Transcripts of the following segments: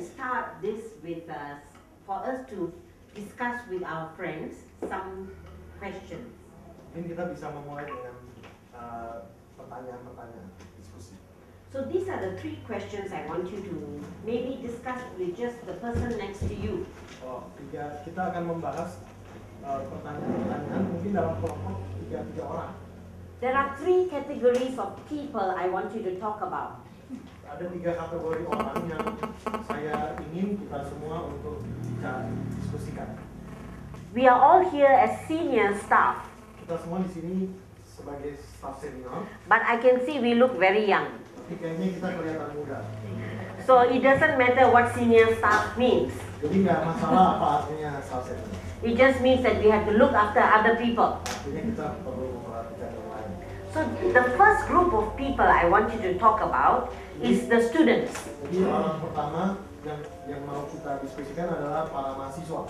start this with for us to discuss with our friends some questions. Mungkin kita bisa memulai dengan pertanyaan-pertanyaan diskusi. So these are the 3 questions I want you to maybe discuss with just the person next to you. Kita akan membahas pertanyaan-pertanyaan mungkin dalam kelompok 3 orang. There are 3 categories of people I want you to talk about. Ada 3 kategori orang yang saya ingin kita semua untuk diskusikan. We are all here as senior staff. Kita semua di sini sebagai staff senior. But I can see we look very young. Tapi kayaknya kita kelihatan muda. So it doesn't matter what senior staff means. Jadi nggak masalah apa artinya staff senior. It just means that we have to look after other people. Artinya kita perlu memperhatikan yang lain. So the first group of people I want you to talk about is the students. Jadi orang pertama yang mau kita diskusikan adalah para mahasiswa.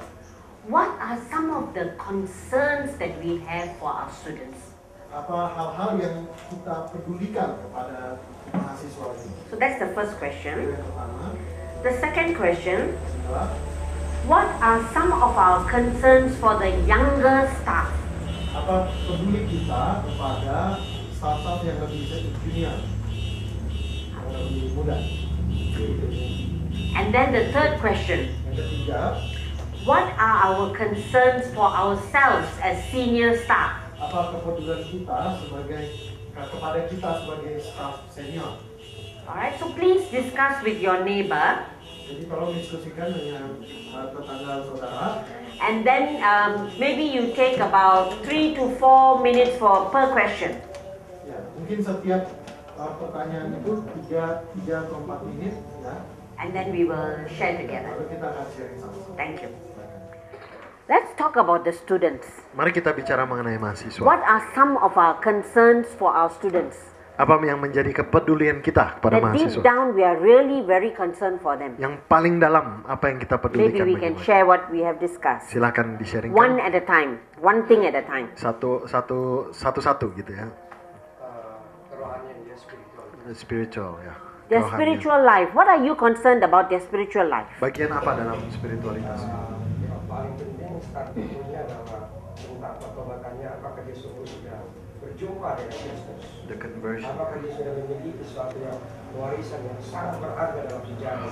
What are some of the concerns that we have for our students? Apa hal-hal yang kita pedulikan kepada mahasiswa ini? So that's the first question. Yang pertama. The second question, Adalah, what are some of our concerns for the younger staff? apa peduli kita kepada staff-staff yang lebih junior, yang lebih muda? And then the third question, Yang ketiga, what are our concerns for ourselves as senior staff? apa kepedulian kita kepada kita sebagai staff senior? Alright, so please discuss with your neighbor. Jadi tolong diskusikan dengan tetangga saudara. And then maybe you take about 3 to 4 minutes per question. Ya, mungkin setiap pertanyaan itu 3 atau 4 menit, ya. And then we will share together. Lalu kita akan sharing sama-sama. Thank you. Let's talk about the students. Mari kita bicara mengenai mahasiswa. What are some of our concerns for our students? Apa yang menjadi kepedulian kita kepada That deep mahasiswa? down we are really very concerned for them. Yang paling dalam apa yang kita Maybe pedulikan we bagi can mereka. share what we have discussed. Silakan di-sharingkan. One at a time, one thing at a time. Satu-satu gitu ya. Kerohanian dia spiritual. Spiritual ya. Their Kerohanian. spiritual life. What are you concerned about their spiritual life? Bagian apa dalam spiritualitas? Yang paling penting startingnya adalah tentang pertobatannya, apakah dia sungguh sudah berjumpa dengan Kristus, The conversion. apakah dia sudah memiliki sesuatu yang warisan yang sangat berharga dalam sejarah.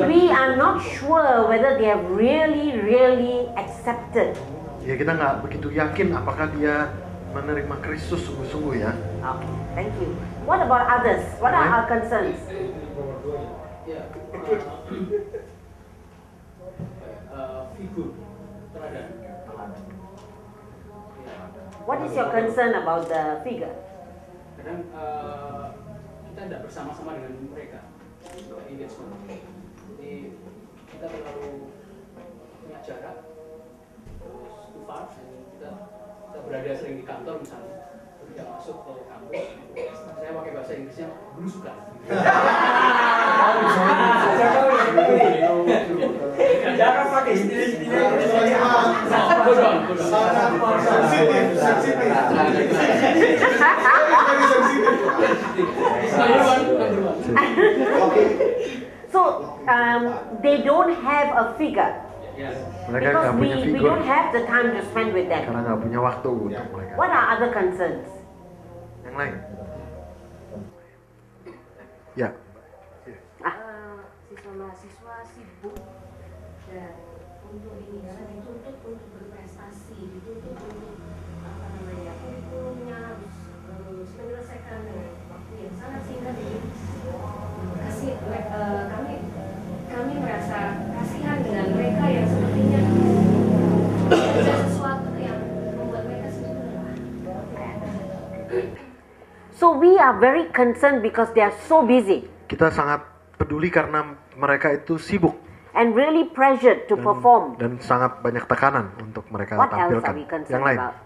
We are not sure whether they have really accepted. Ya kita nggak begitu yakin apakah dia menerima Kristus sungguh-sungguh ya. Okay, thank you. What about others? What are our concerns? Figur teladan. What is your concern about the figure? Kadang kita tidak bersama-sama dengan mereka, kita engagement. Jadi kita terlalu punya jarak, terus too far, dan kita berada sering di kantor misalnya, tidak masuk ke kampus. Saya pakai bahasa Inggrisnya belusukan. Jangan pakai istilah-istilah So they don't have a figure Mereka because nggak punya we figur don't have the time to spend with them. karena nggak punya waktu untuk mereka. What are other concerns? Yang lain? Ya. Siswa mahasiswa sibuk dan untuk ini karena dituntut untuk berprestasi, dituntut untuk kurikulumnya harus menyelesaikan waktu yang sangat singkat. Jadi kami merasa kasihan dengan mereka yang sepertinya ada sesuatu yang membuat mereka sedih. So we are very concerned because they are so busy Kita sangat peduli karena mereka itu sibuk and really pressured to perform. dan sangat banyak tekanan untuk mereka What else tampilkan. are we concerned Yang lain? about?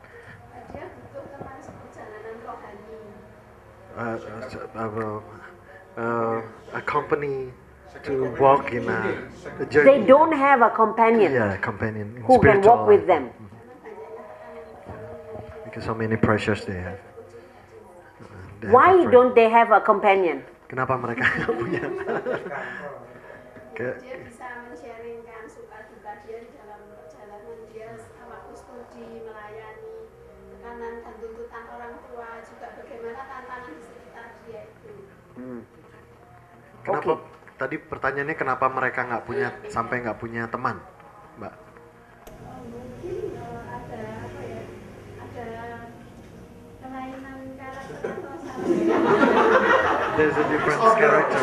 Dia butuh teman perjalanan rohani. A company to walk in a journey. They don't have a companion Yeah, companion. in who can spiritual walk with life. them. Because so many pressures they have. They have Why a friend. don't they have a companion? Kenapa mereka nggak punya? Dia bisa men-sharingkan suka duka dia di dalam perjalanan dia waktu studi, melayani tekanan dan tuntutan orang tua, juga bagaimana tantangan di sekitar dia itu. Kenapa? Tadi pertanyaannya kenapa mereka nggak punya sampai nggak punya teman, Mbak? Mungkin ada apa ya? Ada kelainan karakter atau There's a different character.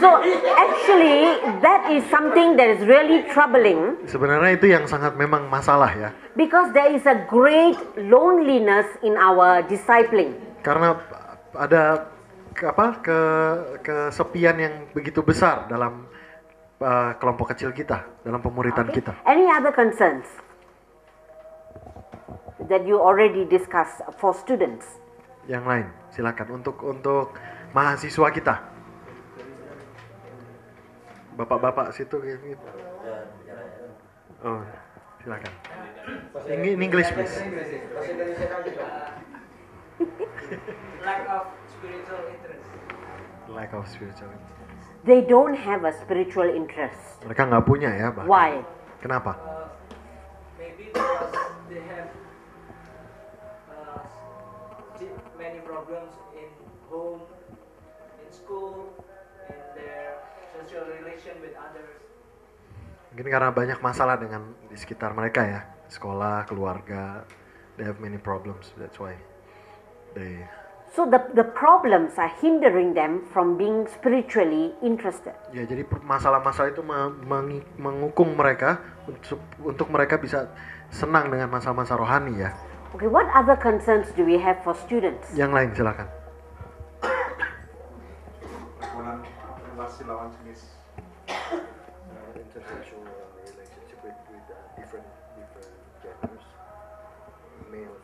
So actually that is something that is really troubling Sebenarnya itu yang sangat memang masalah ya. because there is a great loneliness in our discipling. Karena ada kesepian yang begitu besar dalam kelompok kecil kita, dalam pemuritan Okay. kita. Any other concerns that you already discussed for students? Yang lain, silakan untuk mahasiswa kita. Bapak-bapak situ gitu. Oh, silakan. In English please. Bahasa Indonesia kan juga. Lack of spiritual interest. Lack of spiritual. They don't have a spiritual interest. Mereka nggak punya ya, bahkan. Why? Kenapa? Maybe because they have many problems in home, in school, in their social relation with others. Mungkin karena banyak masalah dengan di sekitar mereka ya, sekolah, keluarga, they have many problems. That's why they. So the problems are hindering them from being spiritually interested. Ya, jadi masalah-masalah itu mengukung mereka untuk mereka bisa senang dengan masa-masa rohani ya. Okay, what other concerns do we have for students? Yang lain silakan. Relasi lawan jenis. Intersexual relationship with different genders, male.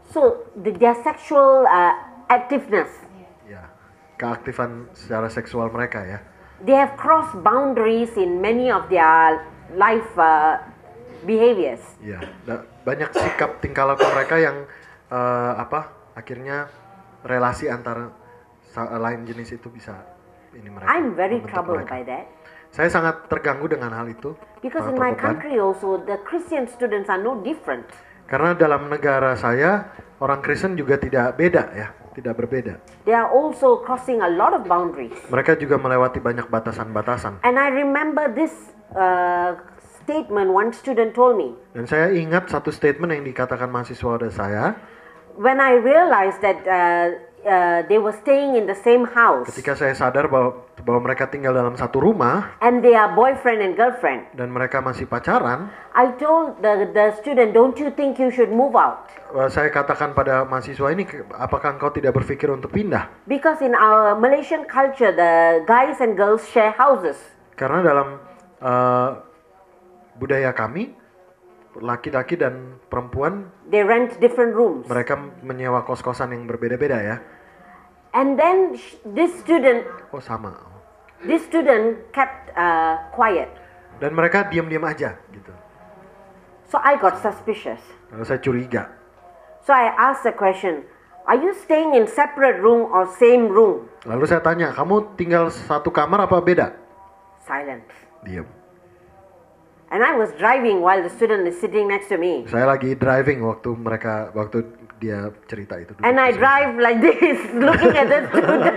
So their sexual activeness, Ya, keaktifan secara seksual mereka ya. they have crossed boundaries in many of their life behaviors. Ya, banyak sikap tingkah laku mereka yang akhirnya relasi antara lain jenis itu bisa ini mereka. I'm very membentuk troubled mereka. by that Saya sangat terganggu dengan hal itu. because sangat in my terbeban. country also the Christian students are no different. Karena dalam negara saya orang Kristen juga tidak beda ya, tidak berbeda. They are also crossing a lot of boundaries. Mereka juga melewati banyak batasan-batasan. And I remember this statement one student told me. Dan saya ingat satu statement yang dikatakan mahasiswa saya When I realized that they were staying in the same house ketika saya sadar bahwa mereka tinggal dalam satu rumah and they are boyfriend and girlfriend, dan mereka masih pacaran. I told the student, don't you think you should move out? Saya katakan pada mahasiswa ini, apakah engkau tidak berpikir untuk pindah? Because in our Malaysian culture, the guys and girls share houses. Karena dalam budaya kami, laki-laki dan perempuan They rent different rooms. mereka menyewa kos-kosan yang berbeda-beda ya. And then this student kept quiet. Dan mereka diam-diam aja gitu. So I got suspicious. Lalu saya curiga. So I asked the question, are you staying in separate room or same room? Lalu saya tanya, kamu tinggal satu kamar apa beda? Silence. Diam. And I was driving while the student is sitting next to me. Saya lagi driving waktu dia cerita itu. And I drive like this, looking at the student.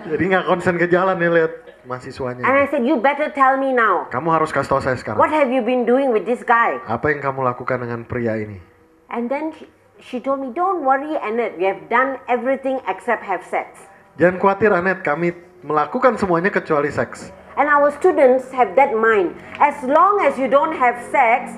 Jadi nggak konsen ke jalan nih lihat mahasiswanya. And I said, you better tell me now. Kamu harus kasih tahu saya sekarang. What have you been doing with this guy? Apa yang kamu lakukan dengan pria ini? And then she told me, don't worry, Annette. We have done everything except have sex. Jangan khawatir Annette, kami melakukan semuanya kecuali seks. And our students have that mind. As long as you don't have sex,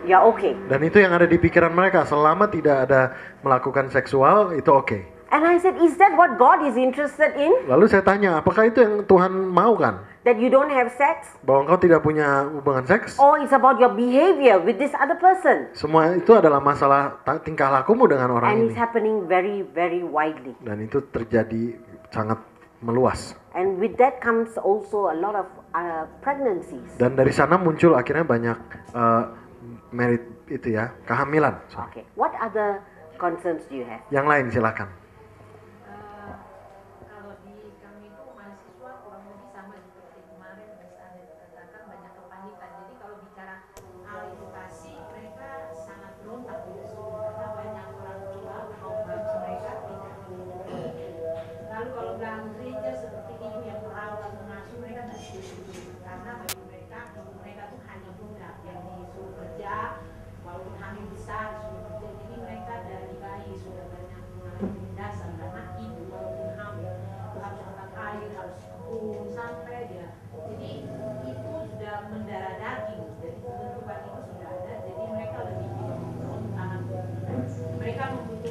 you're okay. Dan itu yang ada di pikiran mereka. Selama tidak ada melakukan seksual, itu oke. And I said, is that what God is interested in? Lalu saya tanya, apakah itu yang Tuhan mau kan? That you don't have sex? Bahwa engkau tidak punya hubungan seks? Or it's about your behavior with this other person? Semua itu adalah masalah tingkah lakumu dengan orang And ini. it's happening very, very widely. Dan itu terjadi sangat meluas. And with that comes also a lot of pregnancies. Dan dari sana muncul akhirnya banyak merit itu ya, kehamilan. Okay. What other concerns do you have? Yang lain silakan.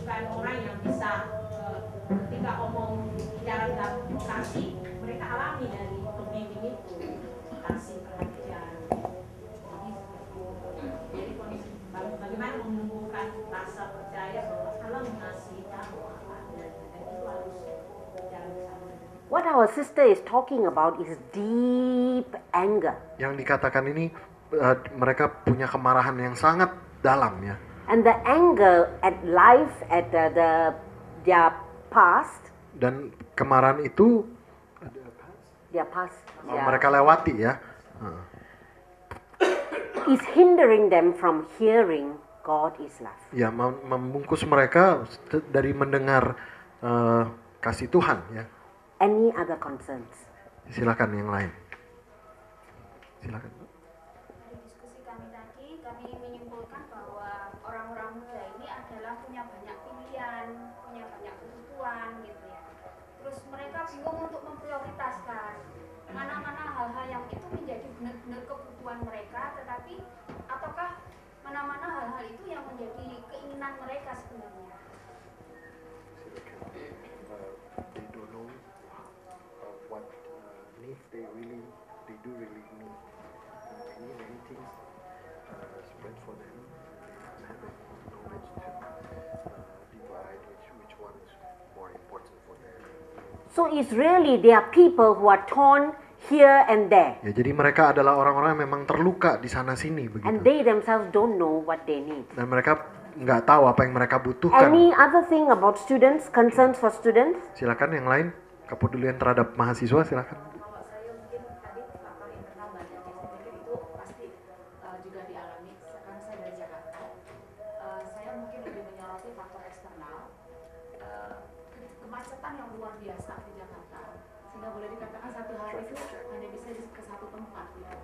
bukan orang yang bisa ketika omong bicara tentang kasih, mereka alami dari pembimbing itu kasih perhatian. Jadi bagaimana menumbuhkan rasa percaya bahwa Allah mengasihi kamu dan itu harus berjalan bersama. What our sister is talking about is deep anger. Yang dikatakan ini mereka punya kemarahan yang sangat dalam ya. And the anger at life, at their past, Dan kemarahan itu mereka lewati ya. is hindering them from hearing God is love. Ya, membungkus mereka dari mendengar kasih Tuhan ya. Any other concerns? Silakan yang lain. Silakan. Dari diskusi kami tadi, kami menyimpulkan bahwa orang-orang muda ini adalah punya banyak pilihan, punya banyak kebutuhan gitu ya. Terus mereka bingung untuk memprioritaskan mana-mana hal-hal yang itu menjadi benar-benar kebutuhan mereka, tetapi ataukah mana-mana hal-hal itu yang menjadi keinginan mereka sebenarnya. They don't know what needs they do really need. Many things spread for them. Have knowledge to divide which one is more important for them. So it's really there are people who are torn here and there, Ya, jadi mereka adalah orang-orang yang memang terluka di sana sini and begitu. they themselves don't know what they need. Dan mereka nggak tahu apa yang mereka butuhkan. Any other thing about students, concerns for students? Silakan yang lain, kepedulian terhadap mahasiswa silakan. Kalau saya mungkin tadi faktor internal banyak ya, saya pikir itu pasti juga dialami karena saya dari Jakarta. Saya mungkin lebih menyoroti faktor eksternal, kemacetan yang luar biasa di Jakarta, sehingga boleh dikatakan satu hari itu hanya bisa ke satu tempat gitu.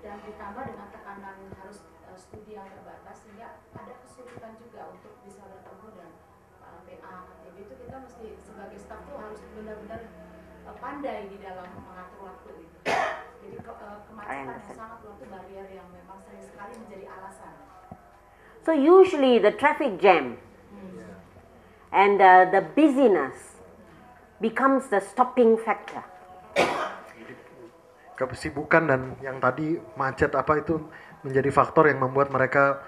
Dan ditambah dengan tekanan harus studi yang terbatas, sehingga ada kesulitan juga untuk bisa bertemu dengan para PA, KTB itu kita mesti sebagai staf tuh harus benar-benar pandai di dalam mengatur waktu gitu. Jadi kemacetan yang sangat luar itu barrier yang memang sering sekali menjadi alasan. So usually the traffic jam and the busyness becomes the stopping factor. Kesibukan dan yang tadi macet apa itu menjadi faktor yang membuat mereka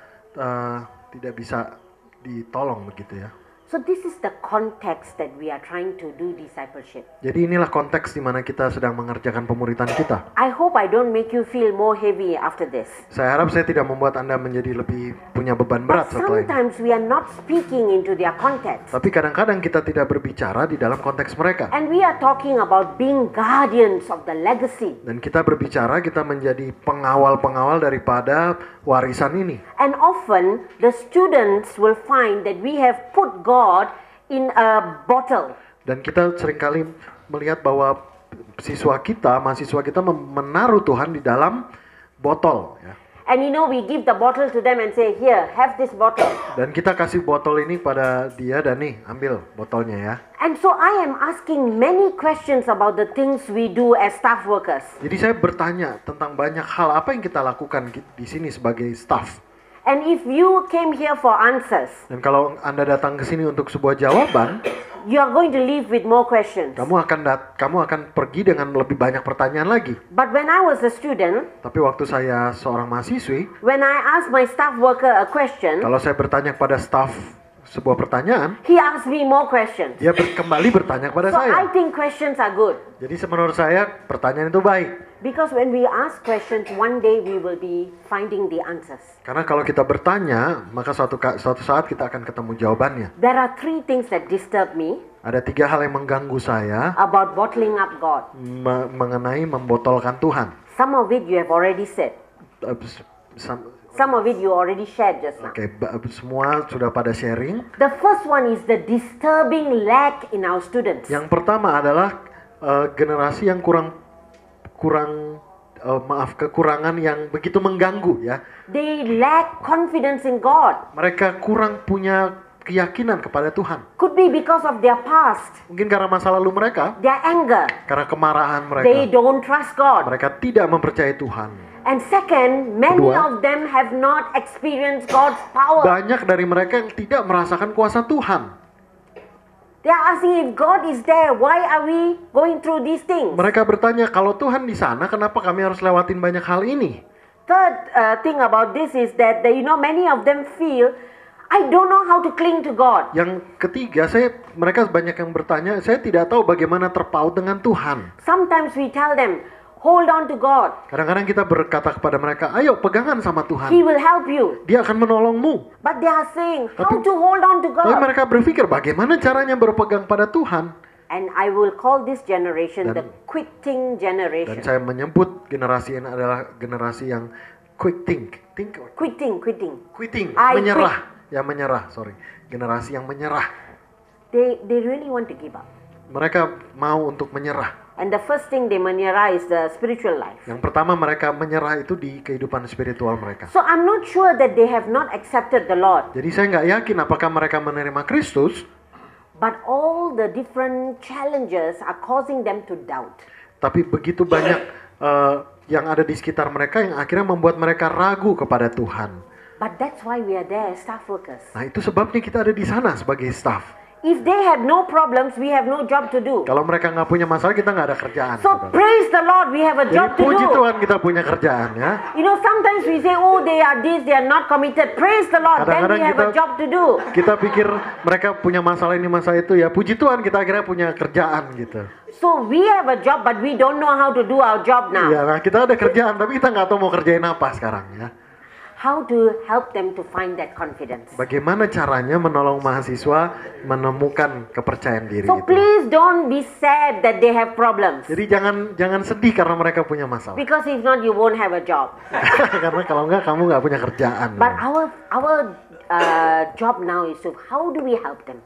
tidak bisa ditolong begitu ya. So this is the context that we are trying to do discipleship. Jadi inilah konteks di mana kita sedang mengerjakan pemuritan kita. I hope I don't make you feel more heavy after this. Saya harap saya tidak membuat Anda menjadi lebih punya beban But berat setelah ini. sometimes we are not speaking into their context. Tapi kadang-kadang kita tidak berbicara di dalam konteks mereka. And we are talking about being guardians of the legacy. Dan kita berbicara, kita menjadi pengawal-pengawal daripada warisan ini. And often the students will find that we have put God in a bottle. Dan kita seringkali melihat bahwa mahasiswa kita menaruh Tuhan di dalam botol ya. And you know, we give the bottle to them and say, here, have this bottle. Dan kita kasih botol ini pada dia dan nih, ambil botolnya ya. And so I am asking many questions about the things we do as staff workers. Jadi saya bertanya tentang banyak hal apa yang kita lakukan di sini sebagai staff. And if you came here for answers, Dan kalau Anda datang ke sini untuk sebuah jawaban, you are going to leave with more questions. kamu akan pergi dengan lebih banyak pertanyaan lagi. But when I was a student, Tapi waktu saya seorang mahasiswi, when I asked my staff worker a question, kalau saya bertanya kepada staff sebuah pertanyaan, he asked me more questions. dia kembali bertanya kepada So I saya. think questions are good. Jadi menurut saya pertanyaan itu baik. Because when we ask questions, one day we will be finding the answers. Karena kalau kita bertanya, maka suatu saat kita akan ketemu jawabannya. There are three things that disturb me Ada 3 hal yang mengganggu saya about bottling up God. mengenai membotolkan Tuhan. Some of it you have already said. Some of it you already shared just now. Oke, semua sudah pada sharing. The first one is the disturbing lack in our students. Yang pertama adalah generasi yang kekurangan yang begitu mengganggu ya. They lack confidence in God. Mereka kurang punya keyakinan kepada Tuhan. Could be because of their past, Mungkin karena masa lalu mereka, their anger. karena kemarahan They mereka. don't trust God. Mereka tidak mempercayai Tuhan. And second, many Kedua. of them have not experienced God's power. Banyak dari mereka yang tidak merasakan kuasa Tuhan. They are asking, if God is there, why are we going through these things? Mereka bertanya, kalau Tuhan di sana, kenapa kami harus lewatin banyak hal ini? Third thing about this is that, many of them feel, I don't know how to cling to God. Yang ketiga, mereka banyak yang bertanya, saya tidak tahu bagaimana terpaut dengan Tuhan. Sometimes we tell them, hold on to God. Kadang-kadang kita berkata kepada mereka, ayo pegangan sama He Tuhan. will help you. Dia akan menolongmu. But they are saying, how Tapi- to hold on to Tapi God? mereka berpikir, bagaimana caranya berpegang pada Tuhan? And I will call this generation the Dan- quitting Dan generation. saya menyebut generasi ini adalah generasi yang quitting. Quitting. Menyerah. Ya menyerah, sorry. Generasi yang menyerah. They really want to give up. Mereka mau untuk menyerah. And the first thing they menyerah is the spiritual life. Yang pertama mereka menyerah itu di kehidupan spiritual mereka. So I'm not sure that they have not accepted the Lord. Jadi saya nggak yakin apakah mereka menerima Kristus. But all the different challenges are causing them to doubt. Tapi begitu banyak yang ada di sekitar mereka yang akhirnya membuat mereka ragu kepada Tuhan. But that's why we are there, staff workers. Nah itu sebabnya kita ada di sana sebagai staff. If they had no problems, we have no job to do. Kalau mereka nggak punya masalah, kita nggak ada kerjaan. So saudara. praise the Lord, we have a Jadi job to puji do. Tuhan kita punya kerjaan ya. Sometimes we say, oh, they are this, they are not committed. Praise the Lord, then we Kadang-kadang have a kita- job to do. Kita pikir mereka punya masalah ini masalah itu ya. Puji Tuhan kita akhirnya punya kerjaan gitu. So we have a job, but we don't know how to do our job now. Ya, nah kita ada kerjaan tapi kita nggak tahu mau kerjain apa sekarang ya. How to help them to find that confidence. Bagaimana caranya menolong mahasiswa menemukan kepercayaan diri So itu. please don't be sad that they have problems. Jadi jangan sedih karena mereka punya masalah. Because if not, you won't have a job. Karena kalau enggak kamu nggak punya kerjaan. But our job now is to, how do we help them?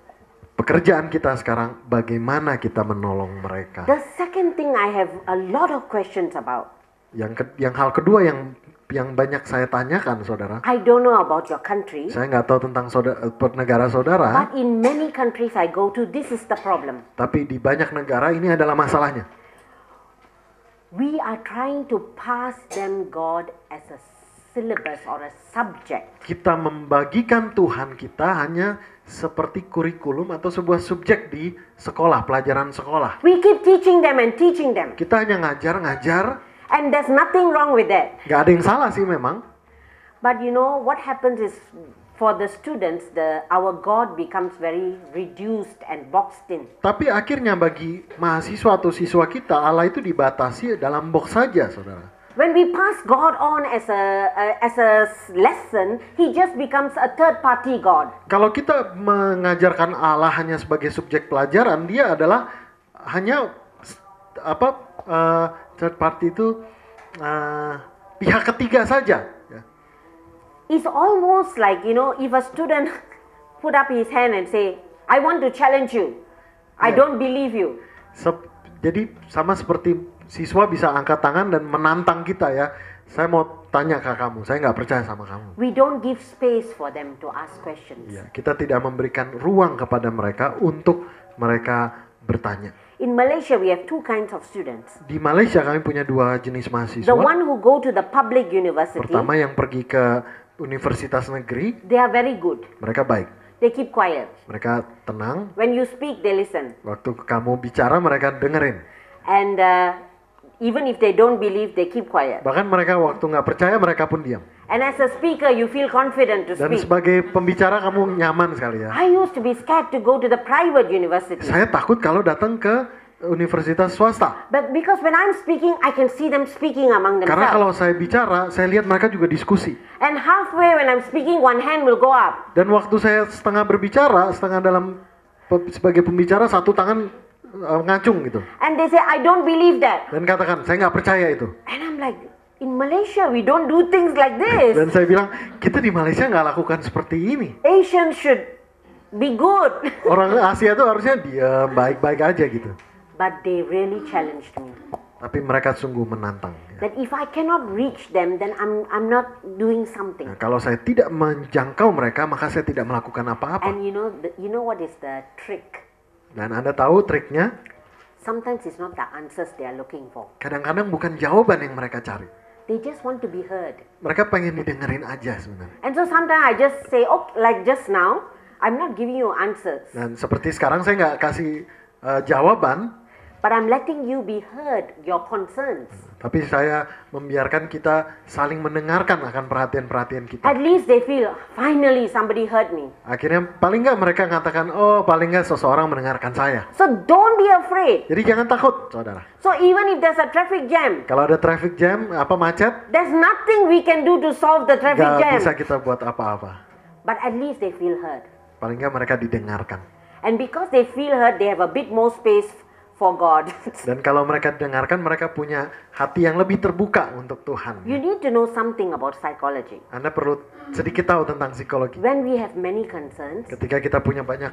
Pekerjaan kita sekarang bagaimana kita menolong mereka. The second thing I have a lot of questions about. Yang hal kedua yang banyak saya tanyakan saudara. I don't know about your country. Saya nggak tahu tentang negara saudara. But in many countries I go to, this is the problem. Tapi di banyak negara ini adalah masalahnya. We are trying to pass them God as a syllabus or a subject. Kita membagikan Tuhan kita hanya seperti kurikulum atau sebuah subjek di sekolah, pelajaran sekolah. We keep teaching them and teaching them. Kita hanya ngajar. And there's nothing wrong with that. Gak ada yang salah sih memang. But what happens is, for the students, our God becomes very reduced and boxed in. Tapi akhirnya bagi mahasiswa atau siswa kita, Allah itu dibatasi dalam box saja, saudara. When we pass God on as a lesson, He just becomes a third party God. Kalau kita mengajarkan Allah hanya sebagai subjek pelajaran, dia adalah hanya third party itu pihak ketiga saja. It's almost like, if a student put up his hand and say, I want to challenge you. I don't believe you. Jadi sama seperti siswa bisa angkat tangan dan menantang kita ya. Saya mau tanya ke kamu, saya nggak percaya sama kamu. We don't give space for them to ask questions. Ya, kita tidak memberikan ruang kepada mereka untuk mereka bertanya. In Malaysia, we have two kinds of students. Di Malaysia kami punya dua jenis mahasiswa. The one who go to the public university, Pertama yang pergi ke universitas negeri, they are very good. mereka baik. They keep quiet. Mereka tenang. When you speak, they listen. Waktu kamu bicara mereka dengerin. And even if they don't believe, they keep quiet. Bahkan mereka waktu nggak percaya mereka pun diam. And as a speaker, you feel confident to Dan speak. sebagai pembicara kamu nyaman sekali ya. I used to be scared to go to the private university. Saya takut kalau datang ke universitas swasta. But because when I'm speaking, I can see them speaking among Karena kalau themselves. saya bicara, saya lihat mereka juga diskusi. And halfway when I'm speaking, one hand will go up. Dan waktu saya setengah berbicara, setengah sebagai pembicara, satu tangan ngacung gitu. And they say, I don't believe that. Dan katakan, saya nggak percaya itu. And I'm like, in Malaysia, we don't do things like this. Dan saya bilang, kita di Malaysia nggak lakukan seperti ini. Asians should be good. Orang Asia tuh harusnya diam, baik-baik aja gitu. But they really challenged me. Tapi mereka sungguh menantang. Ya. That if I cannot reach them, then I'm not doing something. Nah, kalau saya tidak menjangkau mereka, maka saya tidak melakukan apa-apa. And you know what is the trick? Dan Anda tahu triknya? Sometimes it's not the answers they are looking for. Kadang-kadang bukan jawaban yang mereka cari. They just want to be heard. Mereka pengen didengerin aja sebenarnya. And so sometimes I just say, okay, like just now, I'm not giving you answers. Dan seperti sekarang saya nggak kasih jawaban, but I'm letting you be heard, your concerns. tapi saya membiarkan kita saling mendengarkan akan perhatian-perhatian kita. At least they feel, finally somebody heard me. Akhirnya paling nggak mereka mengatakan, oh paling nggak seseorang mendengarkan saya. So don't be afraid. Jadi jangan takut, saudara. So even if there's a traffic jam, Kalau ada traffic jam, macet, there's nothing we can do to solve the traffic nggak jam. bisa kita buat apa-apa. But at least they feel heard. Paling nggak mereka didengarkan. And because they feel heard, they have a bit more space for God. Dan kalau mereka dengarkan, mereka punya hati yang lebih terbuka untuk Tuhan. You need to know something about psychology. Anda perlu sedikit tahu tentang psikologi. When we have many concerns, Ketika kita punya banyak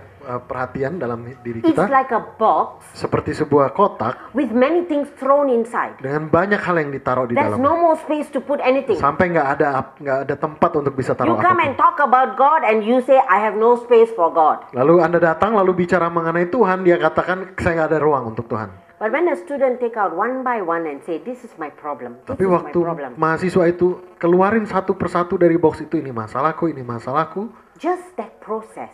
perhatian dalam diri it's kita, like a box seperti sebuah kotak with many things thrown inside. dengan banyak hal yang ditaruh di There's dalamnya. no more space to put anything. Sampai nggak ada tempat untuk bisa You taruh come and apapun. talk about God and you say, I have no space for God. Lalu Anda datang, lalu bicara mengenai Tuhan, dia katakan saya nggak ada ruang untuk Tuhan. But when a student take out one by one and say, this is my problem, this Tapi is my waktu problem, mahasiswa itu keluarin satu persatu dari box itu, ini masalahku, just that process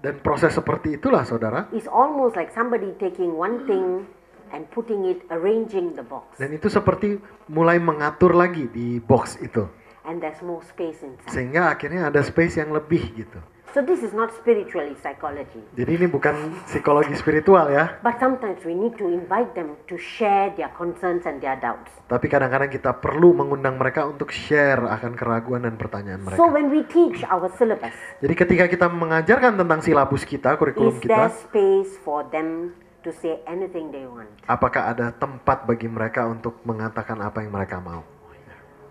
dan proses seperti itulah saudara. is almost like somebody taking one thing and putting it, arranging the box. Dan itu seperti mulai mengatur lagi di box itu. And there's more space inside. Sehingga akhirnya ada space yang lebih gitu. So this is not spiritually psychology. Jadi ini bukan psikologi spiritual ya. But sometimes we need to invite them to share their concerns and their doubts. Tapi kadang-kadang kita perlu mengundang mereka untuk share akan keraguan dan pertanyaan mereka. So when we teach our syllabus, Jadi ketika kita mengajarkan tentang silabus kita, kurikulum is there kita, space for them to say anything they want? apakah ada tempat bagi mereka untuk mengatakan apa yang mereka mau?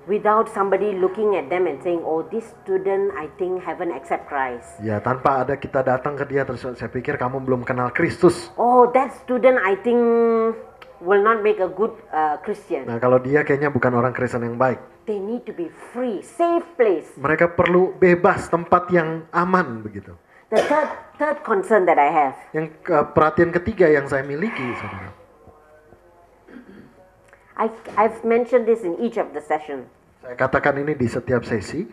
Without somebody looking at them and saying, oh, this student I think haven't accept Christ. Ya, tanpa ada kita datang ke dia terus saya pikir kamu belum kenal Kristus. Oh, that student I think will not make a good Christian. Nah, kalau dia kayaknya bukan orang Kristen yang baik. They need to be free, safe place. Mereka perlu bebas, tempat yang aman begitu. The third concern that I have, Yang perhatian ketiga yang saya miliki, saudara. I've mentioned this in each of the sessions. Saya katakan ini di setiap sesi.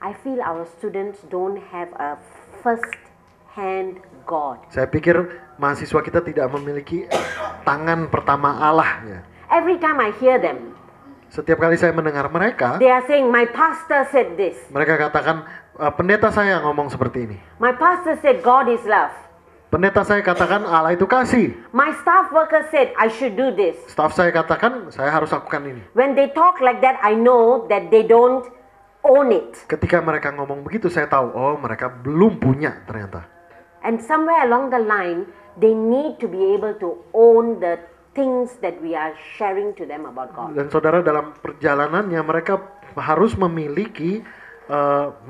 I feel our students don't have a first-hand God. Saya pikir mahasiswa kita tidak memiliki tangan pertama Allah ya. Every time I hear them, Setiap kali saya mendengar mereka, they are saying, my pastor said this. mereka katakan, pendeta saya ngomong seperti ini. My pastor said God is love. Pendeta saya katakan Allah itu kasih. My staff worker said I should do this. Staf saya katakan saya harus lakukan ini. When they talk like that, I know that they don't own it. Ketika mereka ngomong begitu, saya tahu, oh mereka belum punya ternyata. And somewhere along the line, they need to be able to own the things that we are sharing to them about God. Dan saudara, dalam perjalanannya mereka harus memiliki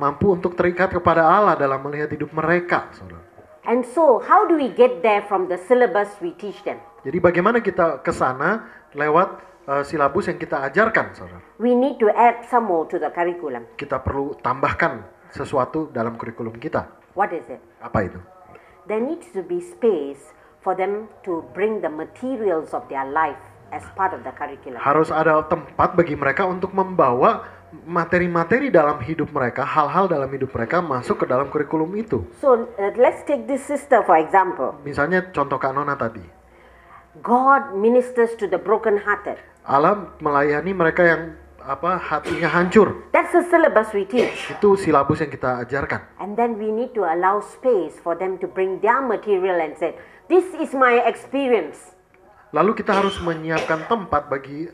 mampu untuk terikat kepada Allah dalam melihat hidup mereka, saudara. And so, how do we get there from the syllabus we teach them? Jadi bagaimana kita ke sana lewat silabus yang kita ajarkan, saudara? We need to add some more to the curriculum. Kita perlu tambahkan sesuatu dalam kurikulum kita. What is it? Apa itu? There needs to be space for them to bring the materials of their life as part of the curriculum. Harus ada tempat bagi mereka untuk membawa materi-materi dalam hidup mereka, hal-hal dalam hidup mereka masuk ke dalam kurikulum itu. So, let's take this sister for example. Misalnya contoh Kak Nona tadi. God ministers to the broken-hearted. Allah melayani mereka yang hatinya hancur. That's the syllabus we teach. Itu silabus yang kita ajarkan. And then we need to allow space for them to bring their material and say, this is my experience. Lalu kita harus menyiapkan tempat bagi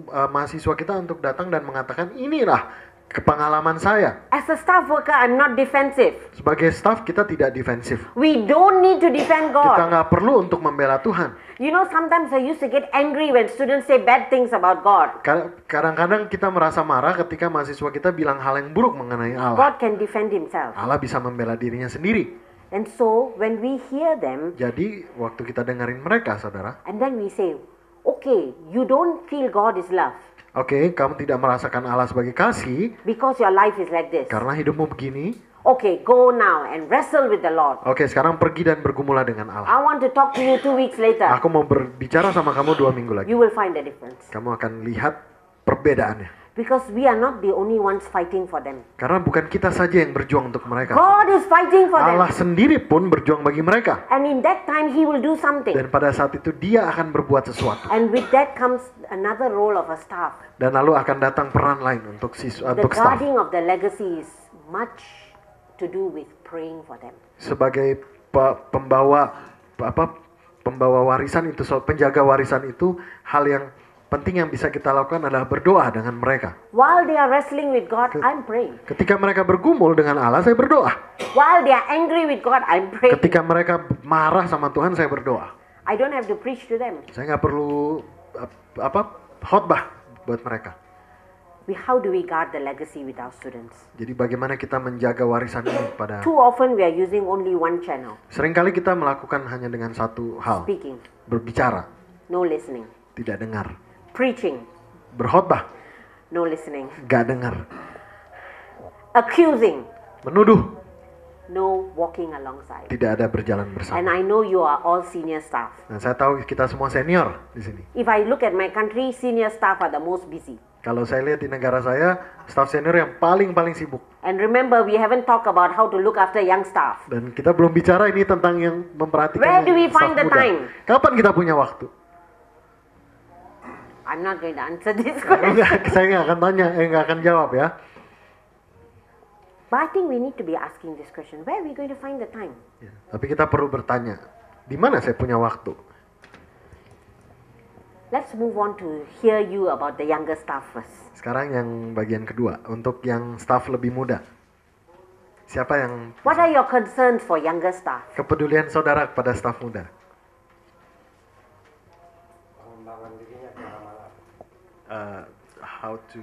mahasiswa kita untuk datang dan mengatakan, inilah pengalaman saya. As a staff worker, I'm not defensive. Sebagai staff kita tidak defensif. We don't need to defend Kita God. nggak perlu untuk membela Tuhan. You know, sometimes I used to get angry when students say bad things about God. Kadang-kadang kita merasa marah ketika mahasiswa kita bilang hal yang buruk mengenai Allah. God can defend himself. Allah bisa membela dirinya sendiri. And so, when we hear them, Jadi waktu kita dengerin mereka, saudara, and then we say, okay, you don't feel God is love Oke, kamu tidak merasakan Allah sebagai kasih because your life is like this. karena hidupmu begini. Okay, go now and wrestle with the Lord. Oke, sekarang pergi dan bergumullah dengan Allah. I want to talk to you 2 weeks later. Aku mau berbicara sama kamu 2 minggu lagi. You will find the difference. Kamu akan lihat perbedaannya. Because we are not the only ones fighting for them. Karena bukan kita saja yang berjuang untuk mereka. God is fighting for them. Allah sendiri pun berjuang bagi mereka. And in that time He will do something. Dan pada saat itu dia akan berbuat sesuatu. And with that comes another role of a staff. Dan lalu akan datang peran lain untuk The untuk staff. guarding of the legacy is much to do with praying for them. Sebagai pembawa warisan itu, penjaga warisan itu, hal yang penting yang bisa kita lakukan adalah berdoa dengan mereka. While they are wrestling with God, I'm praying. Ketika mereka bergumul dengan Allah, saya berdoa. While they are angry with God, I'm praying. Ketika mereka marah sama Tuhan, saya berdoa. I don't have to preach to them. Saya nggak perlu khotbah buat mereka. How do we guard the legacy with our students? Jadi bagaimana kita menjaga warisan ini pada... Too often we are using only one channel. Seringkali kita melakukan hanya dengan satu hal. Speaking. Berbicara. No listening. Tidak dengar. Preaching. Berkhotbah. No listening. Gak dengar. Accusing. Menuduh. No walking alongside. Tidak ada berjalan bersama. And I know you are all senior staff. Nah, saya tahu kita semua senior di sini. If I look at my country, senior staff are the most busy. Kalau saya lihat di negara saya, staf senior yang paling sibuk. And remember, we haven't talked about how to look after young staff. Dan kita belum bicara ini tentang yang memperhatikan Where do we staff find the muda. time? Kapan kita punya waktu? I'm not going to answer this question. Saya nggak akan tanya, nggak akan jawab ya. But I think we need to be asking this question. Where are we going to find the time? Ya, tapi kita perlu bertanya, di mana saya punya waktu? Let's move on to hear you about the younger staff first. Sekarang yang bagian kedua, untuk yang staff lebih muda. Siapa yang... What are your concerns for younger staff? Kepedulian saudara kepada staff muda. Pengembangan dirinya ke arah mana? How to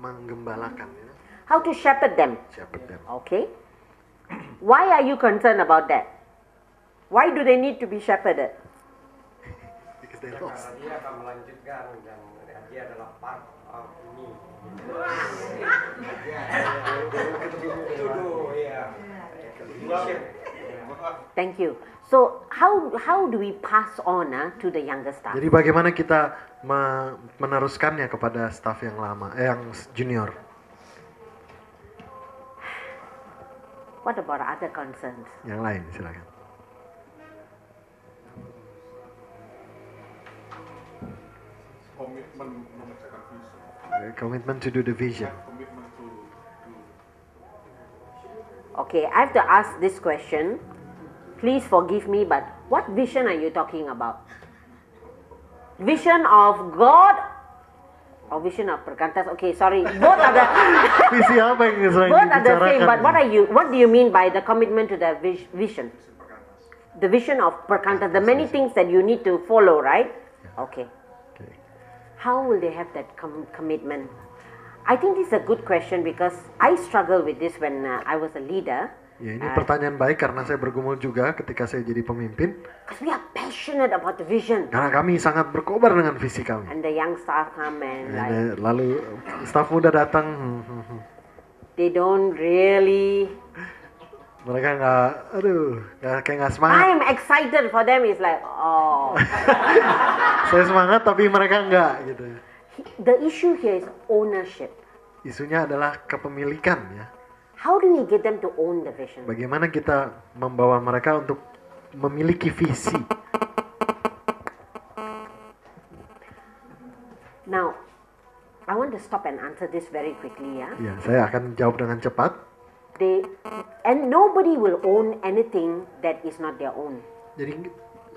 menggembalakan, ya. How to shepherd them? Shepherd them. Okay. Why are you concerned about that? Why do they need to be shepherded? Because they Ya, lost. karena dia akan melanjutkan dan dia adalah part of me. Dulu ya. Thank you. So how do we pass on to the younger staff? Jadi bagaimana kita meneruskannya kepada staff yang lama, yang junior? What about other concerns? Yang lain, silakan. Komitmen mengerjakan visi. Commitment to do the vision. Komitmen to Okay, I have to ask this question. Please forgive me, but what vision are you talking about? Vision of God or vision of Perkantas? Okay, sorry. Both are the Visi apa yang sering both are the same. dibicarakan? But what do you mean by the commitment to the vision? The vision of Perkantas. The many things that you need to follow, right? Okay. Okay. How will they have that commitment? I think this is a good question because I struggle with this when I was a leader. Ya, ini pertanyaan baik karena saya bergumul juga ketika saya jadi pemimpin. Because we are passionate about the vision. Karena kami sangat berkobar dengan visi kami. And the young staff come and like, Lalu staf muda datang, they don't really. mereka kayak nggak semangat. I'm excited for them. It's like, oh. Saya semangat tapi mereka nggak gitu. The issue here is ownership. Isunya adalah kepemilikan ya. How do we get them to own the vision? Bagaimana kita membawa mereka untuk memiliki visi? Now, I want to stop and answer this very quickly, yeah. Ya, saya akan jawab dengan cepat. And nobody will own anything that is not their own. Jadi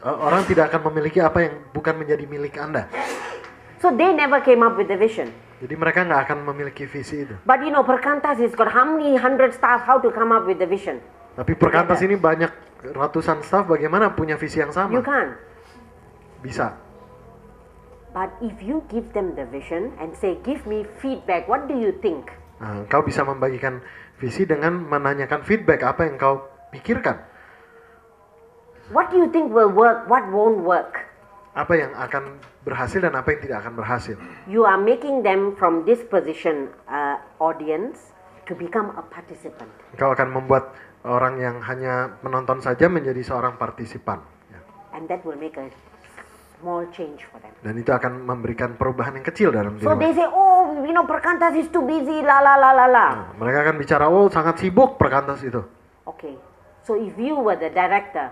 orang tidak akan memiliki apa yang bukan menjadi milik Anda. So they never came up with the vision. Jadi mereka nggak akan memiliki visi itu. But you know, Perkantas has got how many hundred staff? How to come up with the vision? Tapi Perkantas ini banyak ratusan staff, bagaimana punya visi yang sama? You can't. Bisa. But if you give them the vision and say, give me feedback, what do you think? Nah, kau bisa membagikan visi dengan menanyakan feedback apa yang kau pikirkan. What do you think will work? What won't work? Apa yang akan berhasil dan apa yang tidak akan berhasil. You are making them from this position, audience, to become a participant. Kau akan membuat orang yang hanya menonton saja menjadi seorang partisipan. Ya. And that will make a small change for them. Dan itu akan memberikan perubahan yang kecil dalam diri So they mereka. say, oh, you know, Perkantas is too busy, la la la la la. Nah, mereka akan bicara, oh sangat sibuk Perkantas itu. Okay, so if you were the director,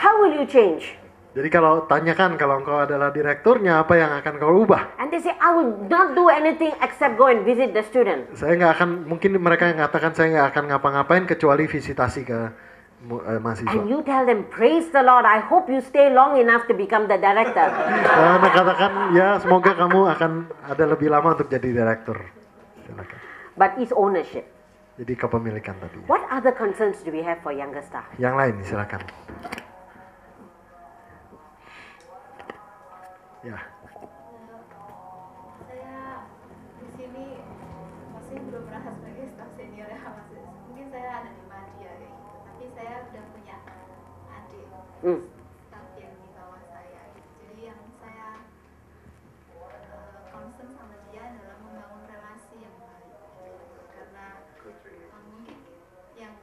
how will you change? Jadi kalau tanyakan kalau engkau adalah direkturnya, apa yang akan kau ubah? And they say, I will not do anything except go and visit the student. Saya nggak akan, mungkin mereka yang mengatakan saya nggak akan ngapa-ngapain kecuali visitasi ke mahasiswa. And you tell them, praise the Lord, I hope you stay long enough to become the director. Dan katakan, ya semoga kamu akan ada lebih lama untuk jadi direktur. Silakan. But it's ownership. Jadi kepemilikan tadi. What other concerns do we have for younger staff? Yang lain silakan. Ya. Saya di sini masih belum merasa sebagai staff senior ya, masih mungkin saya ada di media kayak gitu, tapi saya udah punya adik staff yang di bawah saya gitu. Jadi yang saya concern sama dia adalah membangun relasi yang baik gitu. Karena mungkin yang